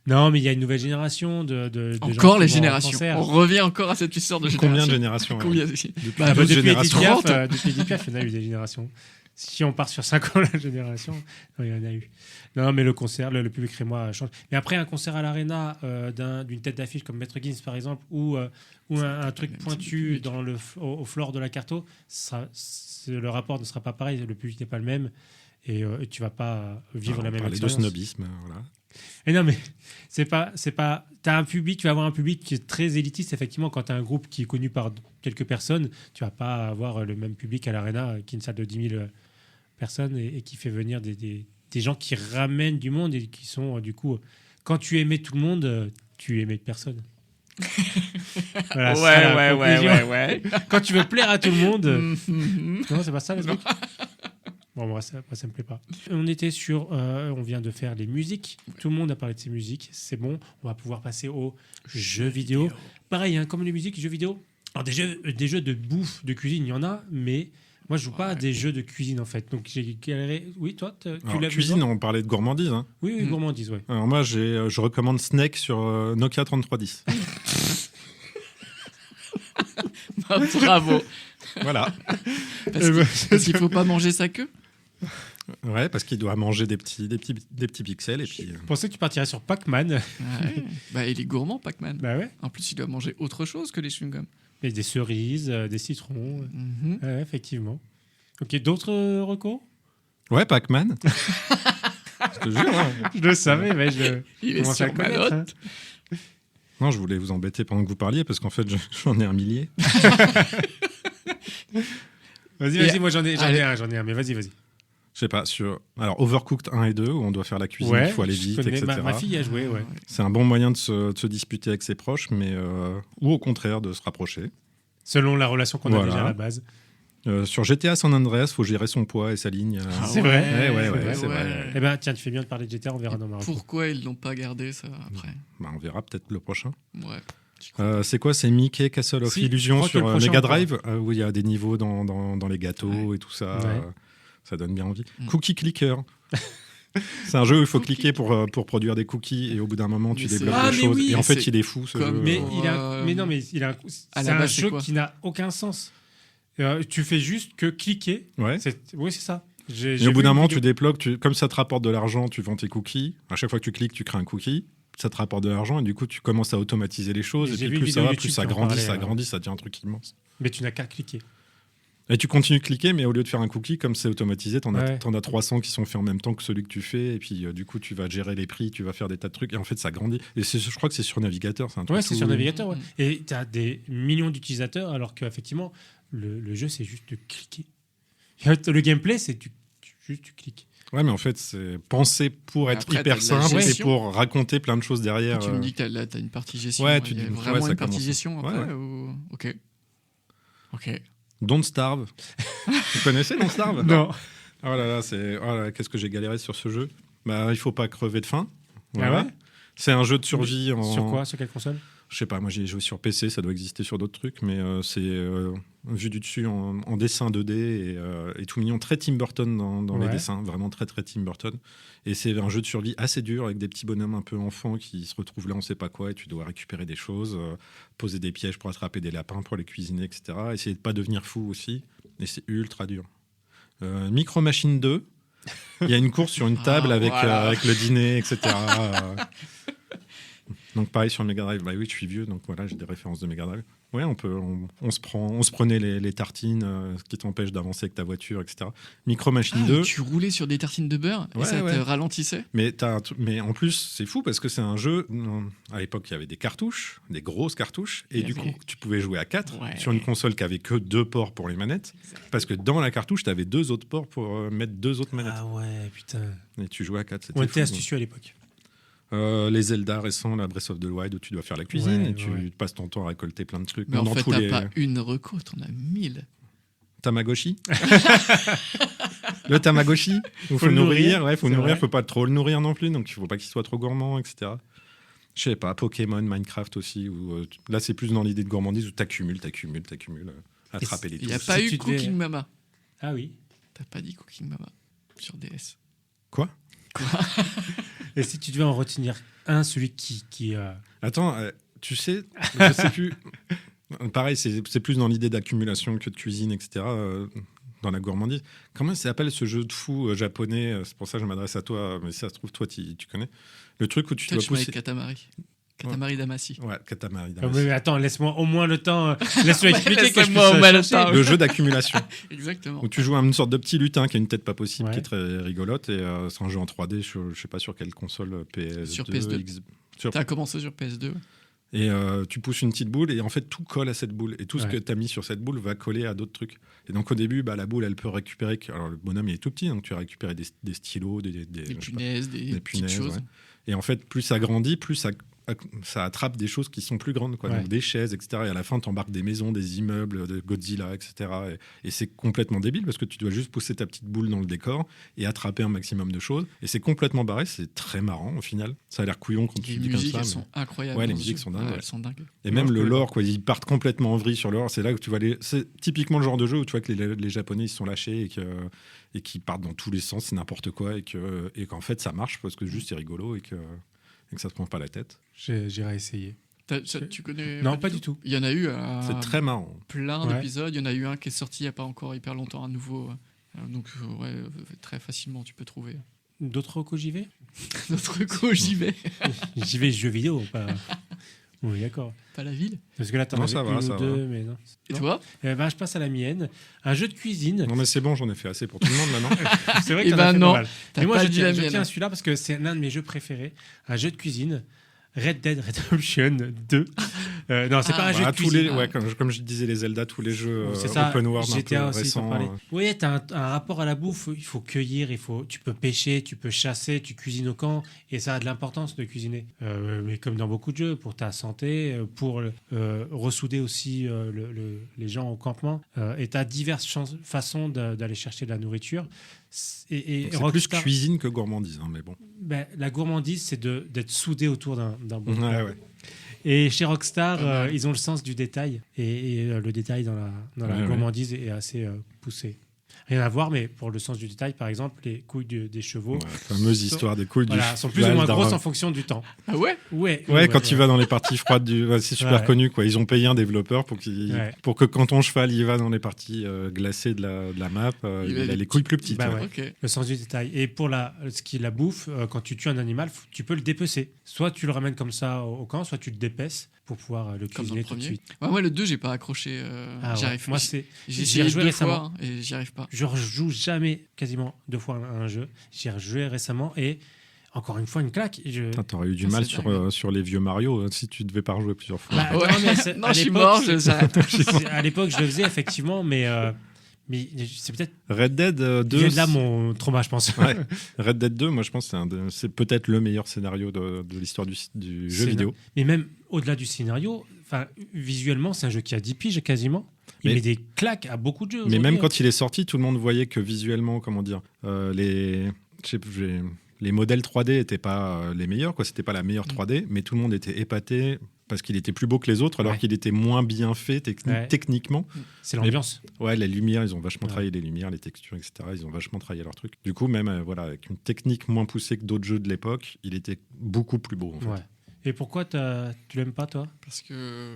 Non, mais il y a une nouvelle génération de gens Encore qui les vont en générations. concert. On revient encore à cette histoire de génération. Combien de générations? Combien ouais. de- Ah bah, Douze depuis Edith générations. Piaf, 30. depuis Edith Piaf, il y en a eu des générations. Si on part sur 5 ans, la génération, non, il y en a eu. Non, mais le concert, le public rémois change. Mais après, un concert à l'Arena d'une tête d'affiche comme Maître Gims, par exemple, ou un truc Même pointu type de au floor de la Carto, le rapport ne sera pas pareil, le public n'est pas le même, et tu vas pas vivre la même Parler de expérience. snobisme, voilà. Et non, mais c'est pas. T'as un public, tu vas avoir un public qui est très élitiste. Effectivement, quand tu as un groupe qui est connu par quelques personnes, tu vas pas avoir le même public à l'Arena, qui est une salle de 10 000 personnes et qui fait venir des gens qui ramènent du monde et qui sont, du coup, quand tu aimais tout le monde, tu aimais personne. Voilà, c'est ça, la conclusion. ouais. Quand tu veux plaire à tout le monde. Mhm. Non, c'est pas ça, les trucs. Bon, moi, ça me plaît pas. On était sur. On vient de faire les musiques. Tout le monde a parlé de ses musiques. C'est bon. On va pouvoir passer aux jeux vidéo. Pareil, hein, comme les musiques, jeux vidéo. Alors, des jeux de bouffe, de cuisine, il y en a, mais moi, je joue pas à des jeux de cuisine, en fait. Donc, j'ai galéré. Oui, toi, tu Alors, l'as vu, cuisine, toi on parlait de gourmandise. Hein. Oui, gourmandise, ouais. Alors moi, je recommande Snake sur Nokia 3310. Bravo. Voilà. Parce qu'il faut pas manger sa queue. Ouais, parce qu'il doit manger des petits pixels et puis. Je pensais que tu partirais sur Pac-Man. Ouais. Bah, il est gourmand, Pac-Man. Bah ouais. En plus, il doit manger autre chose que les chewing-gums. Et des cerises, des citrons. Mhm. Ouais, effectivement. Ok, d'autres recours? Ouais, Pac-Man. Je te jure. Hein. Je le savais, mais je Il est commence à sur le ma connaître, note. hein. Non, je voulais vous embêter pendant que vous parliez parce qu'en fait, j'en ai un millier. Vas-y, moi j'en ai Allez. un, mais vas-y. Je sais pas, alors Overcooked 1 et 2, où on doit faire la cuisine, il faut aller je vite, connais. etc. Ma fille a joué, ouais. C'est un bon moyen de se disputer avec ses proches, mais ou au contraire de se rapprocher. Selon la relation qu'on a Voilà. déjà à la base. Sur GTA San Andreas, faut gérer son poids et sa ligne. C'est vrai. Ouais, c'est vrai. Eh ben, tiens, tu fais bien de parler de GTA, on verra dans ma recours. Pourquoi ils l'ont pas gardé ça après? Bah, on verra peut-être le prochain. Ouais. C'est quoi? C'est Mickey Castle of Si, je Illusion crois que le sur prochain, Mega on pourra. Drive, où il y a des niveaux dans les gâteaux et tout ça. Ouais. Ça donne bien envie. Mm. Cookie Clicker. C'est un jeu où il faut cliquer pour produire des cookies et au bout d'un moment tu Mais c'est- débloques Ah, des mais choses. oui, Et en fait, c'est il est fou ce comme- jeu. Mais Pour, mais non, mais il a. à C'est la un base, c'est jeu quoi qui n'a aucun sens. Tu fais juste que cliquer. Ouais. Oui, c'est ça. Et au bout d'un moment, tu débloques, comme ça te rapporte de l'argent, tu vends tes cookies. À chaque fois que tu cliques, tu crées un cookie. Ça te rapporte de l'argent et du coup, tu commences à automatiser les choses. J'ai Et vu puis une plus ça vidéo va, YouTube plus ça qui en grandit, parlait, ça ouais. grandit, ça devient un truc immense. Mais tu n'as qu'à cliquer. Et tu continues de cliquer, mais au lieu de faire un cookie, comme c'est automatisé, t'en Ouais. as 300 qui sont faits en même temps que celui que tu fais. Et puis, du coup, tu vas gérer les prix, tu vas faire des tas de trucs. Et en fait, ça grandit. Et je crois que c'est sur navigateur. C'est un truc Ouais, c'est tout- sur navigateur. Ouais. Mhm. Et tu as des millions d'utilisateurs, alors qu'effectivement, le jeu, c'est juste de cliquer. Le gameplay, c'est juste tu cliques. Ouais, mais en fait, c'est pensé pour être Après, t'as hyper de la simple et gestion. pour raconter plein de choses derrière. Tu me dis que t'as une partie gestion. Ouais, hein, tu il y a dis- ouais, vraiment ça une partie commence. gestion après Ouais. ou... Ok. Don't Starve. Vous connaissez Don't Starve? Non. Oh là là, qu'est-ce que j'ai galéré sur ce jeu. Bah, il faut pas crever de faim. Ah ouais. C'est un jeu de survie. Sur quoi? Sur quelle console? Je sais pas, moi j'ai joué sur PC, ça doit exister sur d'autres trucs, mais vu du dessus en dessin 2D et tout mignon, très Tim Burton dans les dessins, vraiment très très Tim Burton. Et c'est un jeu de survie assez dur avec des petits bonhommes un peu enfants qui se retrouvent là, on sait pas quoi, et tu dois récupérer des choses, poser des pièges pour attraper des lapins, pour les cuisiner, etc. Essayer de pas devenir fou aussi, et c'est ultra dur. Micro Machine 2, il y a une course sur une table avec le dîner, etc. Donc pareil sur Mega Drive, bah oui, je suis vieux, donc voilà, j'ai des références de Mega Drive. Ouais, on se prenait les tartines, ce qui t'empêche d'avancer avec ta voiture, etc. Micro Machine 2. Tu roulais sur des tartines de beurre et ça te ralentissait. Mais en plus, c'est fou parce que c'est un jeu. À l'époque, il y avait des cartouches, des grosses cartouches, et du coup, tu pouvais jouer à 4 sur une console qui avait que 2 ports pour les manettes, parce que dans la cartouche, tu avais 2 autres ports pour mettre 2 autres manettes. Ah ouais, putain. Et tu jouais à 4. C'était On était fou, astucieux à l'époque. les Zelda récents, la Breath of the Wild, où tu dois faire la cuisine et tu passes ton temps à récolter plein de trucs. Mais en fait, t'as pas une reco, t'en as 1000. Tamagotchi. Le Tamagotchi, il faut le nourrir. Ouais, faut nourrir, faut pas trop le nourrir non plus, donc il faut pas qu'il soit trop gourmand, etc. Je sais pas, Pokémon, Minecraft aussi, où là c'est plus dans l'idée de gourmandise où t'accumules, attraper les Il n'y a pas eu Cooking Mama. Ah oui. T'as pas dit Cooking Mama sur DS. Quoi? Et si tu devais en retenir un, celui qui Attends, tu sais, je sais plus. Pareil, c'est plus dans l'idée d'accumulation que de cuisine, etc. Dans la gourmandise. Comment ça s'appelle ce jeu de fou japonais? C'est pour ça que je m'adresse à toi, mais si ça se trouve, toi, tu connais. Le truc où tu dois pousser. Katamari. Katamari Damacy. Ouais, Katamari Damacy. mais attends, laisse-moi au moins le temps. Laisse-moi expliquer que je puisse le temps. Le jeu d'accumulation. Exactement. Où tu joues à une sorte de petit lutin qui a une tête pas possible, Ouais. qui est très rigolote. Et c'est un jeu en 3D, je sais pas sur quelle console, PS2. Sur PS2. T'as commencé sur PS2. Et tu pousses une petite boule et en fait tout colle à cette boule. Et tout ce que tu as mis sur cette boule va coller à d'autres trucs. Et donc au début, la boule, elle peut récupérer. Alors le bonhomme, il est tout petit, donc tu vas récupérer des stylos, des punaises, des petites choses. Ouais. Et en fait, plus ça grandit, plus ça attrape des choses qui sont plus grandes, quoi. Ouais. Donc des chaises, etc. Et à la fin, tu embarques des maisons, des immeubles, de Godzilla, etc. Et c'est complètement débile parce que tu dois juste pousser ta petite boule dans le décor et attraper un maximum de choses. Et c'est complètement barré, c'est très marrant au final. Ça a l'air couillon quand tu Les dis comme musiques, ça. elles sont incroyables. Ouais, les musiques sont dingues. Elles sont dingues. Et même le lore, quoi, ils partent complètement en vrille sur le lore. C'est là que tu vois c'est typiquement le genre de jeu où tu vois que les Japonais ils se sont lâchés et qui partent dans tous les sens, c'est n'importe quoi et qu'en fait ça marche parce que juste c'est rigolo et que ça se prend pas la tête. J'irai essayer. Tu connais? Non, pas du tout. Il y en a eu c'est très marrant. Plein d'épisodes. Il y en a eu un qui est sorti il n'y a pas encore hyper longtemps, un nouveau. Donc, très facilement, tu peux trouver. D'autres recos, j'y vais? Notre co, j'y vais. J'y vais jeux vidéo, pas. Oui, d'accord. Pas la ville. Parce que là, t'en avais une ou deux, mais non. Et toi? Je passe à la mienne. Un jeu de cuisine. Non, mais c'est bon, j'en ai fait assez pour tout le monde maintenant. C'est vrai que t'en as fait pas mal. T'as Mais moi, pas je dit la tiens mienne. à celui-là parce que c'est l'un de mes jeux préférés. Un jeu de cuisine. Red Dead Redemption 2. Non, c'est pas un jeu de cuisine. Comme je disais, les Zelda, tous les jeux C'est ça, open world un GTA peu aussi, récents. t'en parlais. Oui, tu as un rapport à la bouffe. Il faut cueillir, tu peux pêcher, tu peux chasser, tu cuisines au camp. Et ça a de l'importance de cuisiner. Mais comme dans beaucoup de jeux, pour ta santé, pour ressouder aussi les gens au campement. Et tu as diverses façons d'aller chercher de la nourriture. C'est plus cuisine que gourmandise, hein, mais bon. La gourmandise, c'est d'être soudé autour d'un bon plat. Ouais. Et chez Rockstar, ils ont le sens du détail. Et le détail dans la gourmandise est assez poussé. Rien à voir, mais pour le sens du détail, par exemple, les couilles des chevaux. La fameuse histoire des couilles du cheval. Sont plus ou moins grosses en fonction du temps. Ah ouais? Ouais, quand tu vas dans les parties froides, c'est super connu, quoi. Ils ont payé un développeur pour que quand ton cheval y va dans les parties glacées de la map, il a les couilles plus petites. Okay. Le sens du détail. Et pour ce qui est la bouffe, quand tu tues un animal, tu peux le dépecer. Soit tu le ramènes comme ça au camp, soit tu le dépeces pour pouvoir le cuisiner tout de suite. Moi, le 2, j'ai pas accroché. J'y arrive pas. Moi, j'ai essayé 2 fois et j'y arrive pas. Je rejoue jamais quasiment 2 fois un jeu. J'y ai rejoué récemment et encore une fois une claque. T'aurais eu du mal sur les vieux Mario si tu devais pas rejouer plusieurs fois. Non, je suis mort. À l'époque, je le faisais effectivement, mais c'est peut-être Red Dead 2. C'est là mon trauma, je pense. Ouais. Red Dead 2, moi je pense que c'est peut-être le meilleur scénario de l'histoire du jeu vidéo. Mais même au-delà du scénario, visuellement, c'est un jeu qui a 10 piges quasiment. Il met des claques à beaucoup de jeux. Mais même quand il est sorti, tout le monde voyait que visuellement, comment dire, les modèles 3D n'étaient pas les meilleurs, quoi. C'était pas la meilleure 3D, mais tout le monde était épaté parce qu'il était plus beau que les autres, alors qu'il était moins bien fait techniquement. C'est l'ambiance. Ouais, les lumières, ils ont vachement travaillé les lumières, les textures, etc. Ils ont vachement travaillé leur truc. Du coup, même avec une technique moins poussée que d'autres jeux de l'époque, il était beaucoup plus beau, en fait. Ouais. Et pourquoi tu l'aimes pas, toi? Parce que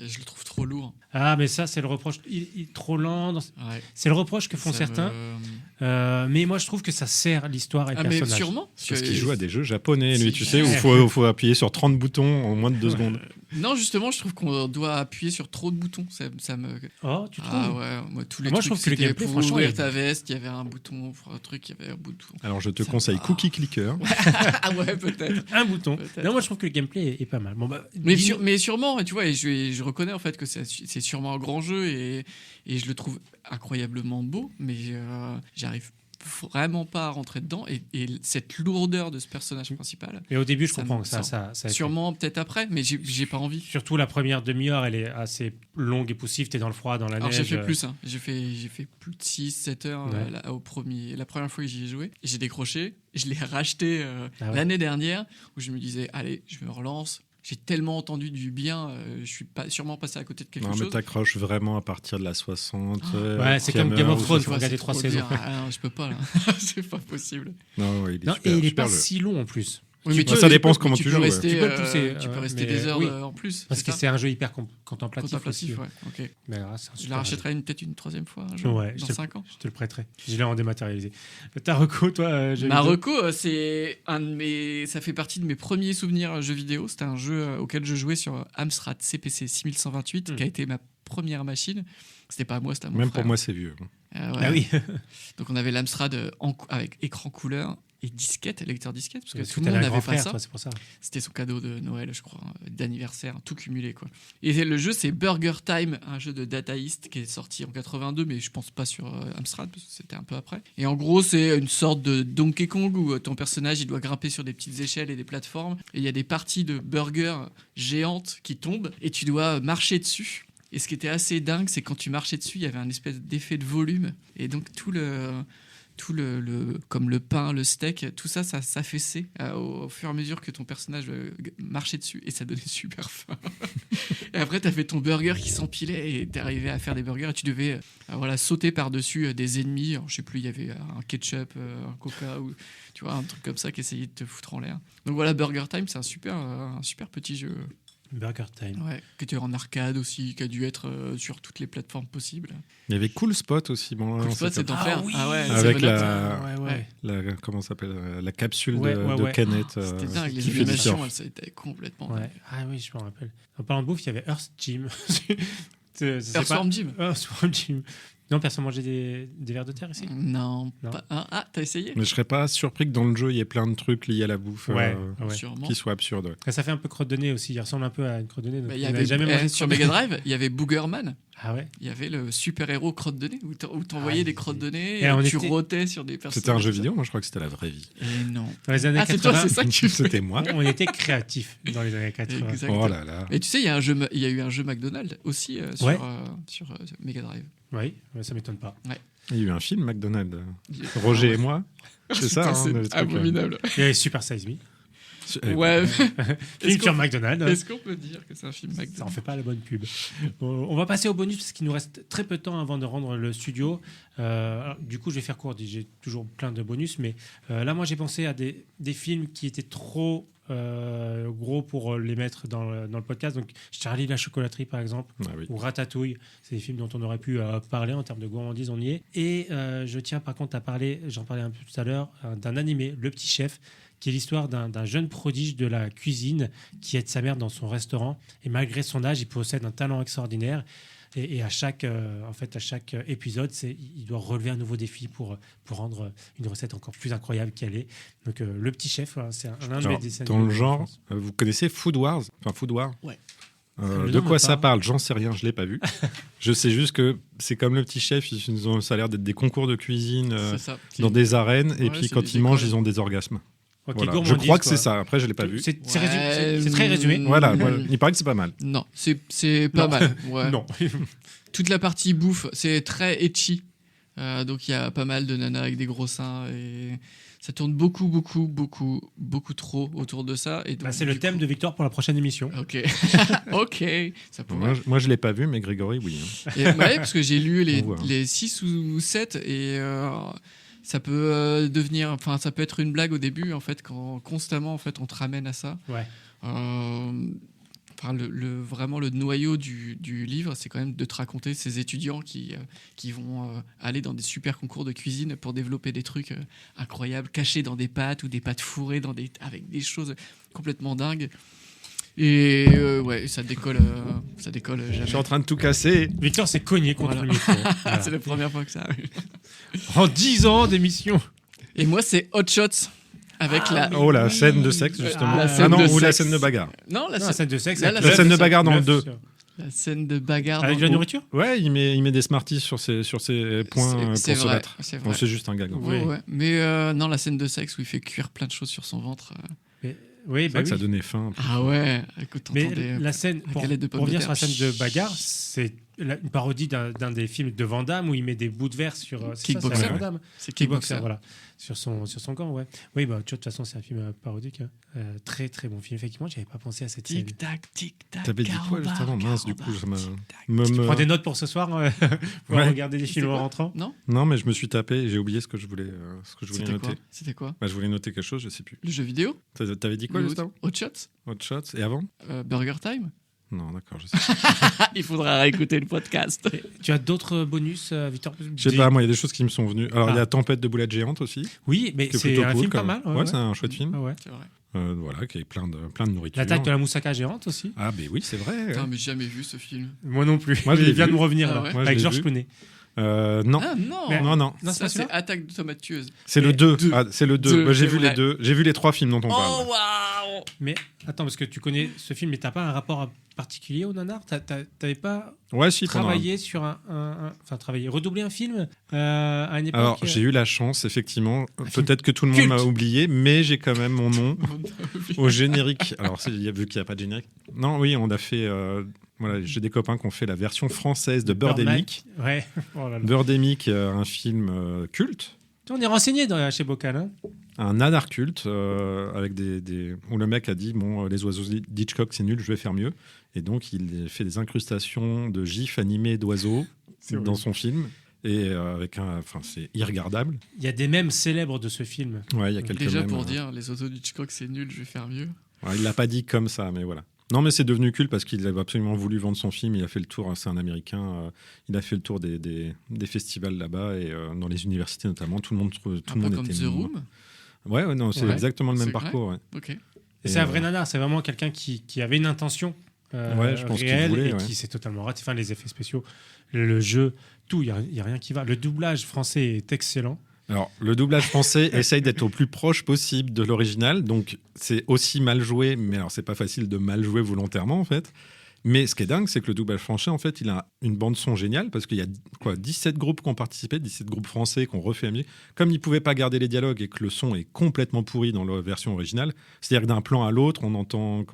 je le trouve trop lourd. Ah, mais ça, c'est le reproche. Il est trop lent. Ouais. C'est le reproche que font certains. Mais moi, je trouve que ça sert l'histoire et le personnage. Mais sûrement. Parce qu'il joue à des jeux japonais, lui, tu sais, Ouais. où il faut appuyer sur 30 boutons en moins de 2 secondes. Non, justement, je trouve qu'on doit appuyer sur trop de boutons. Ça me... Oh, tu trouves? Ah ouais, moi, tous les Moi, trucs, je trouve que le c'était gameplay, pour franchement, ouvrir il- ta veste, il y avait un bouton, pour un truc, il y avait un bouton. Alors, je te Ça conseille va. Cookie Clicker. Ah ouais, peut-être. Un bouton. Peut-être. Non, moi, je trouve que le gameplay est pas mal. Bon, bah, Mais, dis-nous- mais sûrement, tu vois, et je reconnais en fait que c'est sûrement un grand jeu et je le trouve incroyablement beau, mais j'arrive vraiment pas à rentrer dedans et cette lourdeur de ce personnage principal. Mais au début, je Ça comprends me que ça a été. Sûrement peut-être après, mais j'ai pas envie. Surtout la première demi-heure, elle est assez longue et poussive. T'es dans le froid, dans la Alors neige. j'ai fait plus, hein. j'ai fait plus de 6-7 heures Ouais. la première fois que j'y ai joué. J'ai décroché, je l'ai racheté Ah ouais. l'année dernière où je me disais, allez, je me relance. J'ai tellement entendu du bien, je suis sûrement passé à côté de quelque Non, mais chose. t'accroches vraiment à partir de la 60. Ouais, c'est comme Game of Thrones, Tu faut vois, regarder c'est 3 trop saisons. dur. Ah non, je peux pas là. C'est pas possible. Non, ouais, il est Non, super, et il est super pas jeu. si long en plus. Oui, Tu- mais bah, tu ça peux- dépend tu peux- comment tu tu peux joues, ouais. rester, Tu peux le pousser, tu peux ouais, rester mais des heures oui. en plus. Parce que c'est un jeu hyper contemplatif aussi. contemplatif, ouais. Ok. Mais là, c'est un Je super la jeu. rachèterai peut-être une troisième fois Ouais, dans je te- 5 ans. Je te le prêterai. Je l'ai en dématérialisé. Ta reco, toi, jeu vidéo Marocco, c'est ça fait partie de mes premiers souvenirs jeux vidéo. C'était un jeu auquel je jouais sur Amstrad CPC 6128, qui a été ma première machine. C'était pas à moi, c'était à mon Même frère. pour moi, c'est vieux. Ouais. Ah oui. Donc on avait l'Amstrad avec écran couleur et disquette, lecteur disquette, parce que Parce tout que le t'avais monde un n'avait grand pas frère, ça. toi, c'est pour ça. C'était son cadeau de Noël, je crois, d'anniversaire, tout cumulé, quoi. Et le jeu, c'est Burger Time, un jeu de Data East qui est sorti en 82, mais je pense pas sur Amstrad, parce que c'était un peu après. Et en gros, c'est une sorte de Donkey Kong où ton personnage, il doit grimper sur des petites échelles et des plateformes. Et il y a des parties de burgers géantes qui tombent, et tu dois marcher dessus. Et ce qui était assez dingue, c'est quand tu marchais dessus, il y avait un espèce d'effet de volume. Et donc tout le comme le pain, le steak, tout ça s'affaissait au fur et à mesure que ton personnage marchait dessus et ça donnait super faim. Et après, t'as fait ton burger qui s'empilait et t'es arrivé à faire des burgers et tu devais sauter par-dessus des ennemis. Alors, je sais plus, il y avait un ketchup, un coca ou tu vois un truc comme ça qui essayait de te foutre en l'air. Donc voilà, Burger Time, c'est un super petit jeu. Burger Time. Ouais, qui était en arcade aussi, qui a dû être sur toutes les plateformes possibles. Il y avait Cool Spot aussi. Bon, Cool non, Spot, c'est c'était- d'enfer. oui, Ah ouais, avec Seven Up, la- Ouais. comment ça s'appelle la capsule Ouais, de, ouais, de ouais. canette C'était dingue, qui les fait du animations, surf. elles, ça a été complètement. Ouais. Ah oui, je me rappelle. En parlant de bouffe, il y avait Earth Gym. C'est Earthworm Jim. Earthworm Jim. Non, personne mangeait des vers de terre ici. Non, Non. pas. Ah, t'as essayé? Mais je serais pas surpris que dans le jeu, il y ait plein de trucs liés à la bouffe Ouais. Sûrement. qui soient absurdes. Ouais. Ça fait un peu crotte de nez aussi. Il ressemble un peu à une crotte de nez. donc Bah, on n'avait jamais mangé de sur crotte de Mega nez. Drive, il y avait Boogerman. Ah ouais. Il y avait le super-héros crotte de nez où t'envoyais Ah, des crottes de nez et et on tu était- rotais sur des personnages. C'était un jeu vidéo, moi je crois que c'était la vraie vie. Et non. Dans les années Ah, c'est toi, 80, c'est ça que tu fais. C'était moi. on était créatifs dans les années 80. Exactement. Oh là là. Et tu sais, il y a eu un jeu McDonald's aussi Ouais. sur Mega Drive. Oui, ça m'étonne pas. Il y a eu un film McDonald's. Roger et moi. C'est ça, Putain, hein, c'est le truc, abominable. Il y avait Super Size Me. Ouais. Film sur McDonald's. Est-ce qu'on peut dire que c'est un film Ça en McDonald's? fait pas la bonne pub. On va passer au bonus parce qu'il nous reste très peu de temps avant de rendre le studio. Alors, du coup, je vais faire court. J'ai toujours plein de bonus, mais là, moi, j'ai pensé à des films qui étaient trop gros pour les mettre dans le podcast. Donc, Charlie la chocolaterie, par exemple, Ah oui. ou Ratatouille. C'est des films dont on aurait pu parler en termes de gourmandise. On y est. Et je tiens, par contre, à parler. J'en parlais un peu tout à l'heure, d'un animé, Le Petit Chef, qui est l'histoire d'un jeune prodige de la cuisine qui aide sa mère dans son restaurant. Et malgré son âge, il possède un talent extraordinaire. Et à chaque épisode, il doit relever un nouveau défi pour rendre une recette encore plus incroyable qu'elle est. Donc, Le Petit Chef, voilà, c'est un de Genre, mes dessins dans animés le de genre, l'enfance. vous connaissez Food Wars? Enfin, Food War. Ouais. Le De nom quoi me ça parle. parle? J'en sais rien, je l'ai pas vu. Je sais juste que c'est comme Le Petit Chef, ça a l'air d'être des concours de cuisine C'est ça. dans des arènes, et Ouais, puis c'est quand des ils mangent, écoles. ils ont des orgasmes. Ok, Voilà. Je gourmandise, crois que quoi. c'est ça. Après, je l'ai pas vu. C'est Ouais, c'est très résumé. Voilà, il paraît que c'est pas mal. Non, c'est pas Non. mal. Ouais. Non. Toute la partie bouffe, c'est très etchi. Donc il y a pas mal de nanas avec des gros seins et ça tourne beaucoup trop autour de ça. Et donc, C'est le thème de Victor pour la prochaine émission. Ok, ok, ça pourrait. Moi, je l'ai pas vu, mais Grégory, oui. Hein. Et, ouais, parce que j'ai lu On voit, hein. les 6 ou 7 et ça peut devenir, enfin ça peut être une blague au début en fait quand constamment en fait on te ramène à ça. Ouais. Enfin, vraiment le noyau du livre, c'est quand même de te raconter ces étudiants qui vont aller dans des super concours de cuisine pour développer des trucs incroyables, cachés dans des pâtes ou des pâtes fourrées avec des choses complètement dingues. Et ouais, ça décolle jamais. Je suis en train de tout casser. Victor s'est cogné contre Voilà. le micro. Voilà. C'est la première fois que ça arrive. En 10 ans d'émission. Et moi, c'est Hot Shots. Avec la... Oh, la scène de sexe, justement. La scène non, de ou la sexe. scène de bagarre. Non, La scène de sexe. Là, avec la l'œuf, scène de bagarre dans le l'œuf 2. sur- la scène de bagarre. Avec de la nourriture. Ouais, il met des Smarties sur ses poings C'est pour se vrai, battre. c'est Bon, vrai. c'est juste un gag. Oui. Ouais. Mais non, la scène de sexe où il fait cuire plein de choses sur son ventre. Oui, C'est bah vrai que ça oui. donnait faim. Ah ouais, écoute, Mais t'entendais... la scène, pour galette de pommes revenir de sur la terre. scène de bagarre, c'est une parodie d'un des films de Van Damme où il met des bouts de verre sur c'est ça, Kickboxer. c'est Van Damme. C'est Kickboxer, Kickboxer. voilà, sur son gant, ouais. Oui, bah, de toute façon, c'est un film parodique. Hein. Très, très bon film. Effectivement, j'avais pas pensé à cette scène. Tic-tac, tic-tac. T'avais dit quoi juste avant? Mince, du coup, ça m'a. Tu prends des notes pour ce soir pour Ouais. regarder des films C'était en quoi rentrant. Non, Non, mais je me suis tapé et j'ai oublié ce que je voulais c'était noter. quoi C'était quoi Bah, je voulais noter quelque chose, je sais plus. Le jeu vidéo T'avais dit quoi juste avant? Hot Shots Hot Shots. Et avant? Burger Time Non, d'accord, je sais pas. Il faudra réécouter le podcast. Tu as d'autres bonus, Victor? Je sais pas, moi, il y a des choses qui me sont venues. Alors, il y Ah. a Tempête de boulettes géantes aussi. Oui, mais qui est c'est plutôt un cool, film quand pas même. mal. Ouais, c'est un chouette film. Ah ouais. C'est vrai. Voilà, qui est plein de nourriture. L'attaque de la moussaka géante aussi. Ah, ben oui, c'est vrai. Putain, mais j'ai jamais vu ce film. Moi non plus. Moi, je il l'ai vient vu. de me revenir Ah là, ouais. Moi, je avec l'ai Georges vu. Clooney. Non. Ah non Mais- Non, non. Non, c'est Ça, pas c'est celui-là. Attaque de tomate tueuse. C'est le Mais 2. deux. Ah, c'est le 2. Deux, Moi, j'ai c'est vu les vrai. deux. J'ai vu les 3 films dont on parle. Oh, waouh Mais attends, parce que tu connais ce film, mais t'as pas un rapport particulier au nanar? T'avais pas Ouais, si, pendant un- travaillé sur enfin travaillé, redoublé un film à une époque? Alors, j'ai eu la chance, effectivement. film Peut-être que tout le monde culte. m'a oublié, mais j'ai quand même mon nom au générique. Alors, vu qu'il n'y a pas de générique. Non, oui, on a fait. Voilà, j'ai des copains qui ont fait la version française de Birdemic. Ouais. Oh là là. Birdemic, un film culte, On est renseigné chez Bocal. Hein. un nanar culte, avec où le mec a dit bon, les oiseaux d'Hitchcock, c'est nul, je vais faire mieux. Et donc, il fait des incrustations de gifs animés d'oiseaux C'est dans son film. Et enfin, c'est irregardable. Il y a des mèmes célèbres de ce film. Ouais, il y a quelques Déjà mèmes, pour dire, les autos d'Hitchcock, c'est nul, je vais faire mieux. Ouais, il l'a pas dit comme ça, mais voilà. Non, mais c'est devenu culte parce qu'il avait absolument voulu vendre son film. Il a fait le tour, c'est un Américain, il a fait le tour des festivals là-bas et dans les universités notamment. Tout le monde, Un peu comme était. The Room. Ouais, non, c'est Ouais, exactement le même c'est parcours. Ouais. Ok. Et Et, c'est un vrai nanar. C'est vraiment quelqu'un qui avait une intention Ouais, je pense qu'il réelle voulait, et ouais. qui s'est totalement raté. Enfin, les effets spéciaux, le jeu, tout. Il y a rien qui va. Le doublage français est excellent. Alors, le doublage français essaye d'être au plus proche possible de l'original, donc c'est aussi mal joué, mais alors c'est pas facile de mal jouer volontairement en fait. Mais ce qui est dingue, c'est que le doublage français, en fait, il a une bande-son géniale parce qu'il y a 17 groupes qui ont participé, 17 groupes français qui ont refait la musique. Comme ils ne pouvaient pas garder les dialogues et que le son est complètement pourri dans la version originale, c'est-à-dire que d'un plan à l'autre, on entend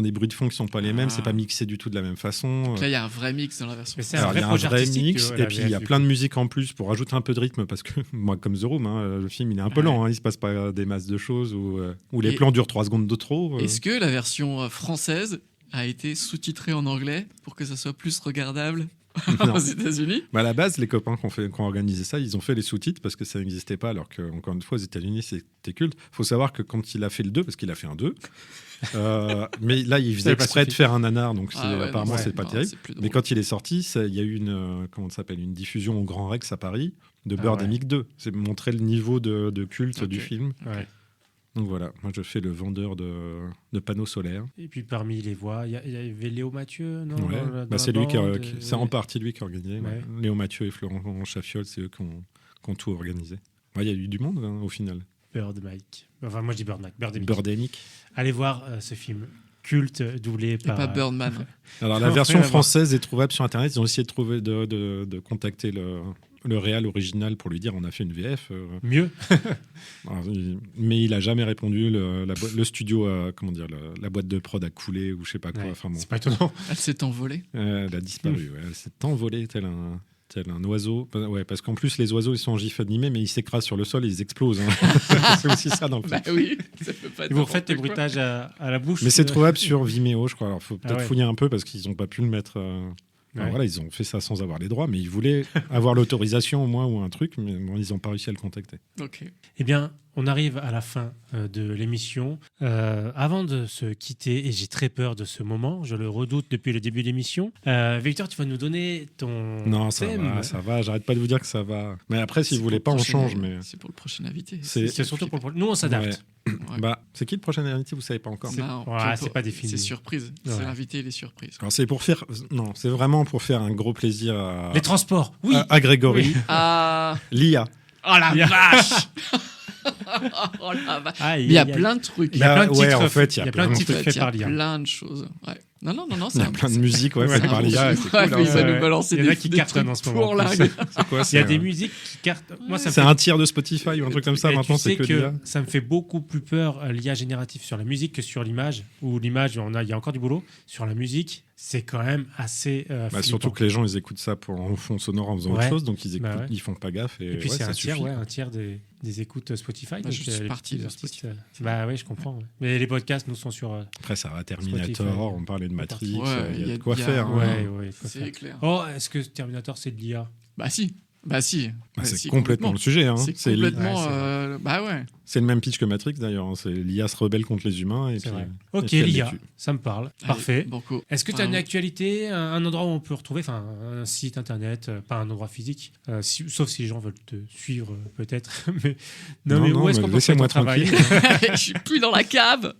des bruits de fond qui ne sont pas les mêmes, c'est pas mixé du tout de la même façon. Donc là, il y a un vrai mix dans la version. Mais c'est Alors, un il y vrai a un projet vrai artistique, mix, la et puis il y a VF, plein de musique en plus pour rajouter un peu de rythme, parce que moi, comme The Room, hein, le film il est un peu lent, hein, il se passe pas des masses de choses, ou les Et- plans durent 3 secondes de trop. Est-ce que la version française a été sous-titrée en anglais pour que ça soit plus regardable Non. aux États-Unis? Bah, à la base, les copains qui ont organisé ça, ils ont fait les sous-titres parce que ça n'existait pas, alors qu'encore une fois, aux États-Unis, c'était culte. Il faut savoir que quand il a fait le 2, parce qu'il a fait un 2, mais là, il faisait Ça avait pas exprès de suffi. faire un nanar, donc Ah ouais, apparemment, non, c'est pas non, terrible. c'est plus Mais drôle. quand il est sorti, il y a eu une diffusion au Grand Rex à Paris de Ah Birdemic 2. C'est montrer le niveau de culte Ok. du film. Ouais. Donc voilà, moi je fais le vendeur de panneaux solaires. Et puis parmi les voix, il y avait Léo Mathieu, non Ouais. dans la Bah, c'est lui bande, c'est en partie lui qui a organisé. Ouais. Léo Mathieu et Florent Chaffiol, c'est eux qui ont tout organisé. Ouais, il y a eu du monde hein, au final. Bird Mike. Enfin, moi je dis Bird Mike. Birdemic. Birdemic. Allez voir ce film culte doublé Et par. pas Birdman. Alors la Non, version rien à voir. française est trouvable sur internet. Ils ont essayé de trouver de contacter le réal original pour lui dire on a fait une VF. Mieux. Alors, mais il a jamais répondu. Le studio, la boîte de prod a coulé ou je sais pas quoi. Ouais, Enfin bon, c'est pas étonnant. Elle s'est envolée. elle a disparu. Ouais. Elle s'est envolée tel tel un oiseau. Ouais, parce qu'en plus, les oiseaux, ils sont en gif animé, mais ils s'écrasent sur le sol et ils explosent. Hein. C'est aussi ça dans le film. Bah oui, ça peut pas être Et vous n'importe refaites les quoi. bruitages à la bouche. Mais c'est trouvable sur Vimeo, je crois. Alors, faut peut-être ouais. fouiller un peu parce qu'ils n'ont pas pu le mettre. Alors, Ouais. voilà, ils ont fait ça sans avoir les droits, mais ils voulaient avoir l'autorisation au moins ou un truc, mais bon, ils n'ont pas réussi à le contacter. Ok. Eh bien, on arrive à la fin de l'émission. Avant de se quitter, et j'ai très peur de ce moment, je le redoute depuis le début de l'émission. Victor, tu vas nous donner ton Non, thème. ça va. J'arrête pas de vous dire que ça va. Mais après, si C'est vous voulez pour pas, le on prochain- change. Mais C'est pour le prochain invité. C'est surtout pour nous, on s'adapte. Ouais. Ouais. Bah, c'est qui le prochain invité? Vous savez pas encore. Non, ouais, puis c'est pas défini. C'est surprise. Ouais. C'est l'invité, les surprises. Alors c'est pour faire. Non, c'est vraiment pour faire un gros plaisir à. Les transports, oui. À Grégory. Oui. Ah L'IA. Oh la Il y a- vache Oh la vache Ah, Il y a plein de trucs. Il y a plein de Ouais, titres. en fait, il y a plein de titres En fait, faits il y a par l'IA. plein de choses. Ouais. Non, Il y c'est a plein de musique, ouais, Ouais, faites un par bon l'IA. sujet. C'est cool. Ouais, hein. mais il va Ouais. nous balancer Il y en a des qui des cartonnent trucs en ce moment, en pour plus. là. C'est quoi, Il y a c'est, des musiques qui cartonnent. Moi, ça me C'est fait- un tiers de Spotify ou un truc comme ça. Et Maintenant, tu sais c'est que que l'IA. ça me fait beaucoup plus peur l'IA génératif sur la musique que sur l'image. Où l'image, il y a encore du boulot. Sur la musique, c'est quand même assez. Bah, flippant. surtout que les gens, ils écoutent ça pour en fond sonore en faisant Ouais. autre chose, donc ils écoutent, Bah ouais. ils font pas gaffe. Et, Et puis ouais, c'est ça un tiers, suffit. ouais, un tiers des écoutes Spotify. Bah, je suis les parti petits de artistes, Spotify. Bah oui, je comprends. Ouais. Mais les podcasts, nous, sont sur. Après, ça va Spotify. Terminator, on parlait de Matrix, Ouais, il y a de quoi il y a- faire. hein. Ouais, ouais. faut C'est faire. clair. Oh, est-ce que Terminator, c'est de l'IA? Bah si. Bah si. Bah, Bah, c'est si, complètement le sujet. Hein. C'est C'est complètement. Ouais, c'est vrai. Bah ouais. c'est le même pitch que Matrix d'ailleurs. hein. C'est l'IA se rebelle contre les humains. Et C'est puis, vrai. et Ok, puis elle les l'IA, tue. ça me parle. Allez, Parfait. Banco. Est-ce que tu as une Bravo. actualité, un endroit où on peut retrouver, enfin un site internet, pas un endroit physique, sauf si les gens veulent te suivre peut-être. Mais Non, mais non, où est-ce mais qu'on peut trouver laissez-moi ton travail? Je suis plus dans la cave.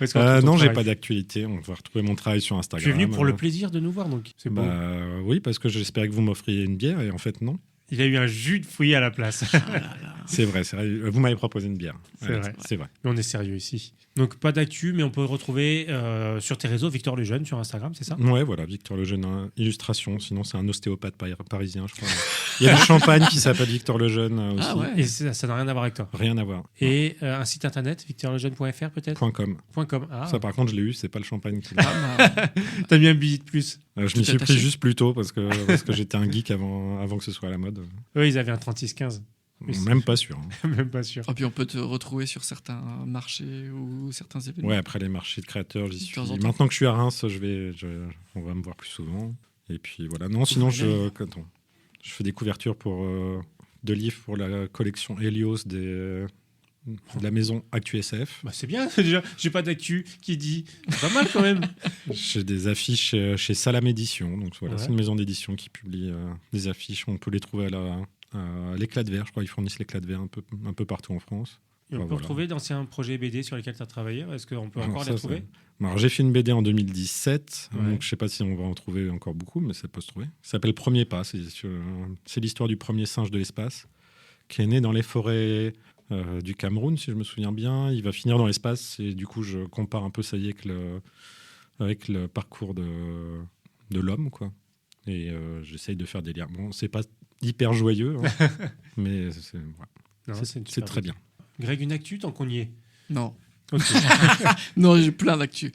Où est-ce qu'on retrouve ton Non, j'ai travail pas d'actualité. On va retrouver mon travail sur Instagram. Tu es venu pour le plaisir de nous voir, donc c'est beau. Bah, oui, parce que j'espérais que vous m'offriez une bière et en fait, non. Il a eu un jus de fruits à la place. Ah là là. C'est vrai, c'est vrai. Vous m'avez proposé une bière. C'est vrai. C'est vrai. Mais on est sérieux ici. Donc pas d'actu, mais on peut retrouver sur tes réseaux Victor Lejeune sur Instagram, c'est ça? Ouais, voilà, Victor Lejeune, illustration. Sinon, c'est un ostéopathe parisien, je crois. Il y a du champagne qui s'appelle Victor Lejeune aussi. Ah ouais. Et ça n'a rien à voir avec toi. Rien à voir. Et un site internet, victorlejeune.fr peut-être? .com. .com. Ah, Ça, par contre, je l'ai eu, c'est pas le champagne qui Ah, bah, t'as mis un billet de plus. Je Tout m'y suis attaché. pris juste plus tôt parce que j'étais un geek avant que ce soit à la mode. Eux, ils avaient un 3615. Oui, c'est- Même pas sûr. hein. Même pas sûr. Et puis on peut te retrouver sur certains marchés ou certains événements. Ouais, après les marchés de créateurs, j'y De suis. temps en temps. Maintenant que je suis à Reims, on va me voir plus souvent. Et puis voilà. Non, sinon, je fais des couvertures de livres pour la collection Helios de la maison ActuSF. Bah, c'est bien déjà. J'ai pas d'actu qui dit. C'est pas mal quand même. J'ai des affiches chez Salam Édition. Donc voilà, Ouais. c'est une maison d'édition qui publie des affiches. On peut les trouver à l'éclat de verre. Je crois qu'ils fournissent l'éclat de verre un peu partout en France. Et on Bah, peut voilà. retrouver d'anciens projets BD sur lesquels tu as travaillé. Est-ce qu'on peut encore Alors, les ça, retrouver? Alors, j'ai fait une BD en 2017, Ouais. donc je sais pas si on va en trouver encore beaucoup, mais ça peut se trouver. Ça s'appelle Premier Pas, c'est l'histoire du premier singe de l'espace, qui est né dans les forêts du Cameroun, si je me souviens bien. Il va finir dans l'espace, et du coup, je compare un peu ça y est avec le parcours de l'homme, quoi. Et j'essaye de faire des liens. Bon, c'est pas hyper joyeux, hein, mais Non, c'est une super très BD. bien. Greg, une actu tant qu'on y est. Non. Ok. Non, j'ai plein d'actu.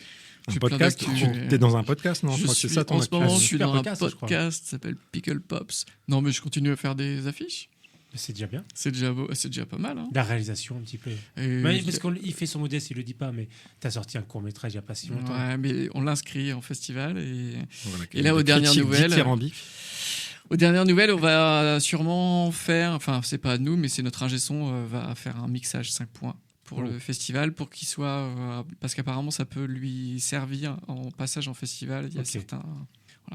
Un J'ai plein podcast, d'actu. tu es dans un podcast, non? Je Je crois que c'est suis, ça ton en ce actu. moment, un je suis super dans un podcast, je crois. podcast qui s'appelle Pickle Pops. Non, mais je continue à faire des affiches. C'est déjà bien. C'est déjà beau, c'est déjà pas mal. Hein. La réalisation un petit peu. Et Mais parce qu'il fait son modeste, il le dit pas, mais tu as sorti un court métrage il n'y a pas si longtemps. ouais, mais on l'inscrit en festival et Voilà, Et là, aux des dernières critiques nouvelles- dithyrambiques. aux dernières nouvelles, on va sûrement faire, enfin c'est pas nous, mais c'est notre ingé son va faire un mixage 5 points pour Oh. le festival, pour qu'il soit, parce qu'apparemment ça peut lui servir en passage en festival. Il y a Ok. certains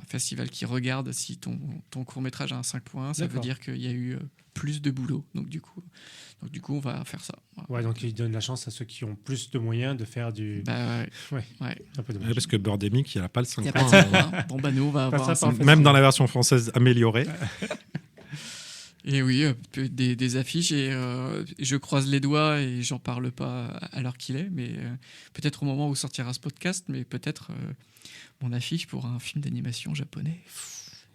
festivals qui regardent si ton court métrage a un 5 points, ça veut D'accord. dire qu'il y a eu plus de boulot. Donc du coup on va faire ça. Voilà. Ouais, donc il donne la chance à ceux qui ont plus de moyens de faire du. Bah ouais, Ouais. ouais. Un peu Ouais, dommage. parce que Birdemic, il n'y a pas le 5 Il y a pas points. de 5 points. Bon bah nous on va Pas avoir ça un par 5 le Même dans la version française améliorée. Et oui, des affiches et je croise les doigts et j'en parle pas à l'heure qu'il est, mais peut-être au moment où sortira ce podcast, mais peut-être mon affiche pour un film d'animation japonais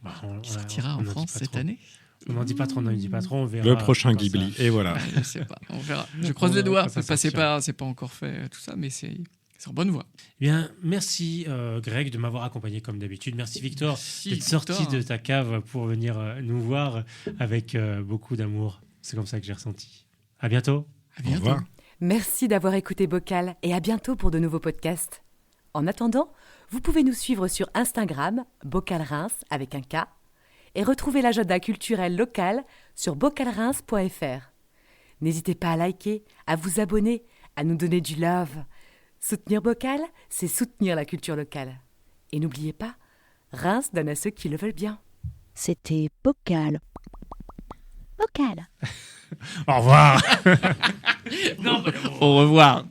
Bah, qui sortira en en dit France pas cette trop. année. On n'en dit pas trop, on n'en dit pas trop, on verra. Le prochain quand Ghibli. ça- Et voilà. Ouais, je sais pas, on verra. Je croise On les verra doigts quand ça parce que sortira. c'est pas encore fait tout ça, mais C'est en bonne voie. Eh bien, merci Greg de m'avoir accompagné comme d'habitude. Merci Victor Merci, d'être sorti Victor. de ta cave pour venir nous voir avec beaucoup d'amour. C'est comme ça que j'ai ressenti. À bientôt. À Au bientôt. revoir. Merci d'avoir écouté Bocal et à bientôt pour de nouveaux podcasts. En attendant, vous pouvez nous suivre sur Instagram, Bocal Reims avec un K, et retrouver l'agenda culturel local sur bocalreims.fr. N'hésitez pas à liker, à vous abonner, à nous donner du love. Soutenir Bocal, c'est soutenir la culture locale. Et n'oubliez pas, Reims donne à ceux qui le veulent bien. C'était Bocal. Bocal. Au revoir. Au revoir.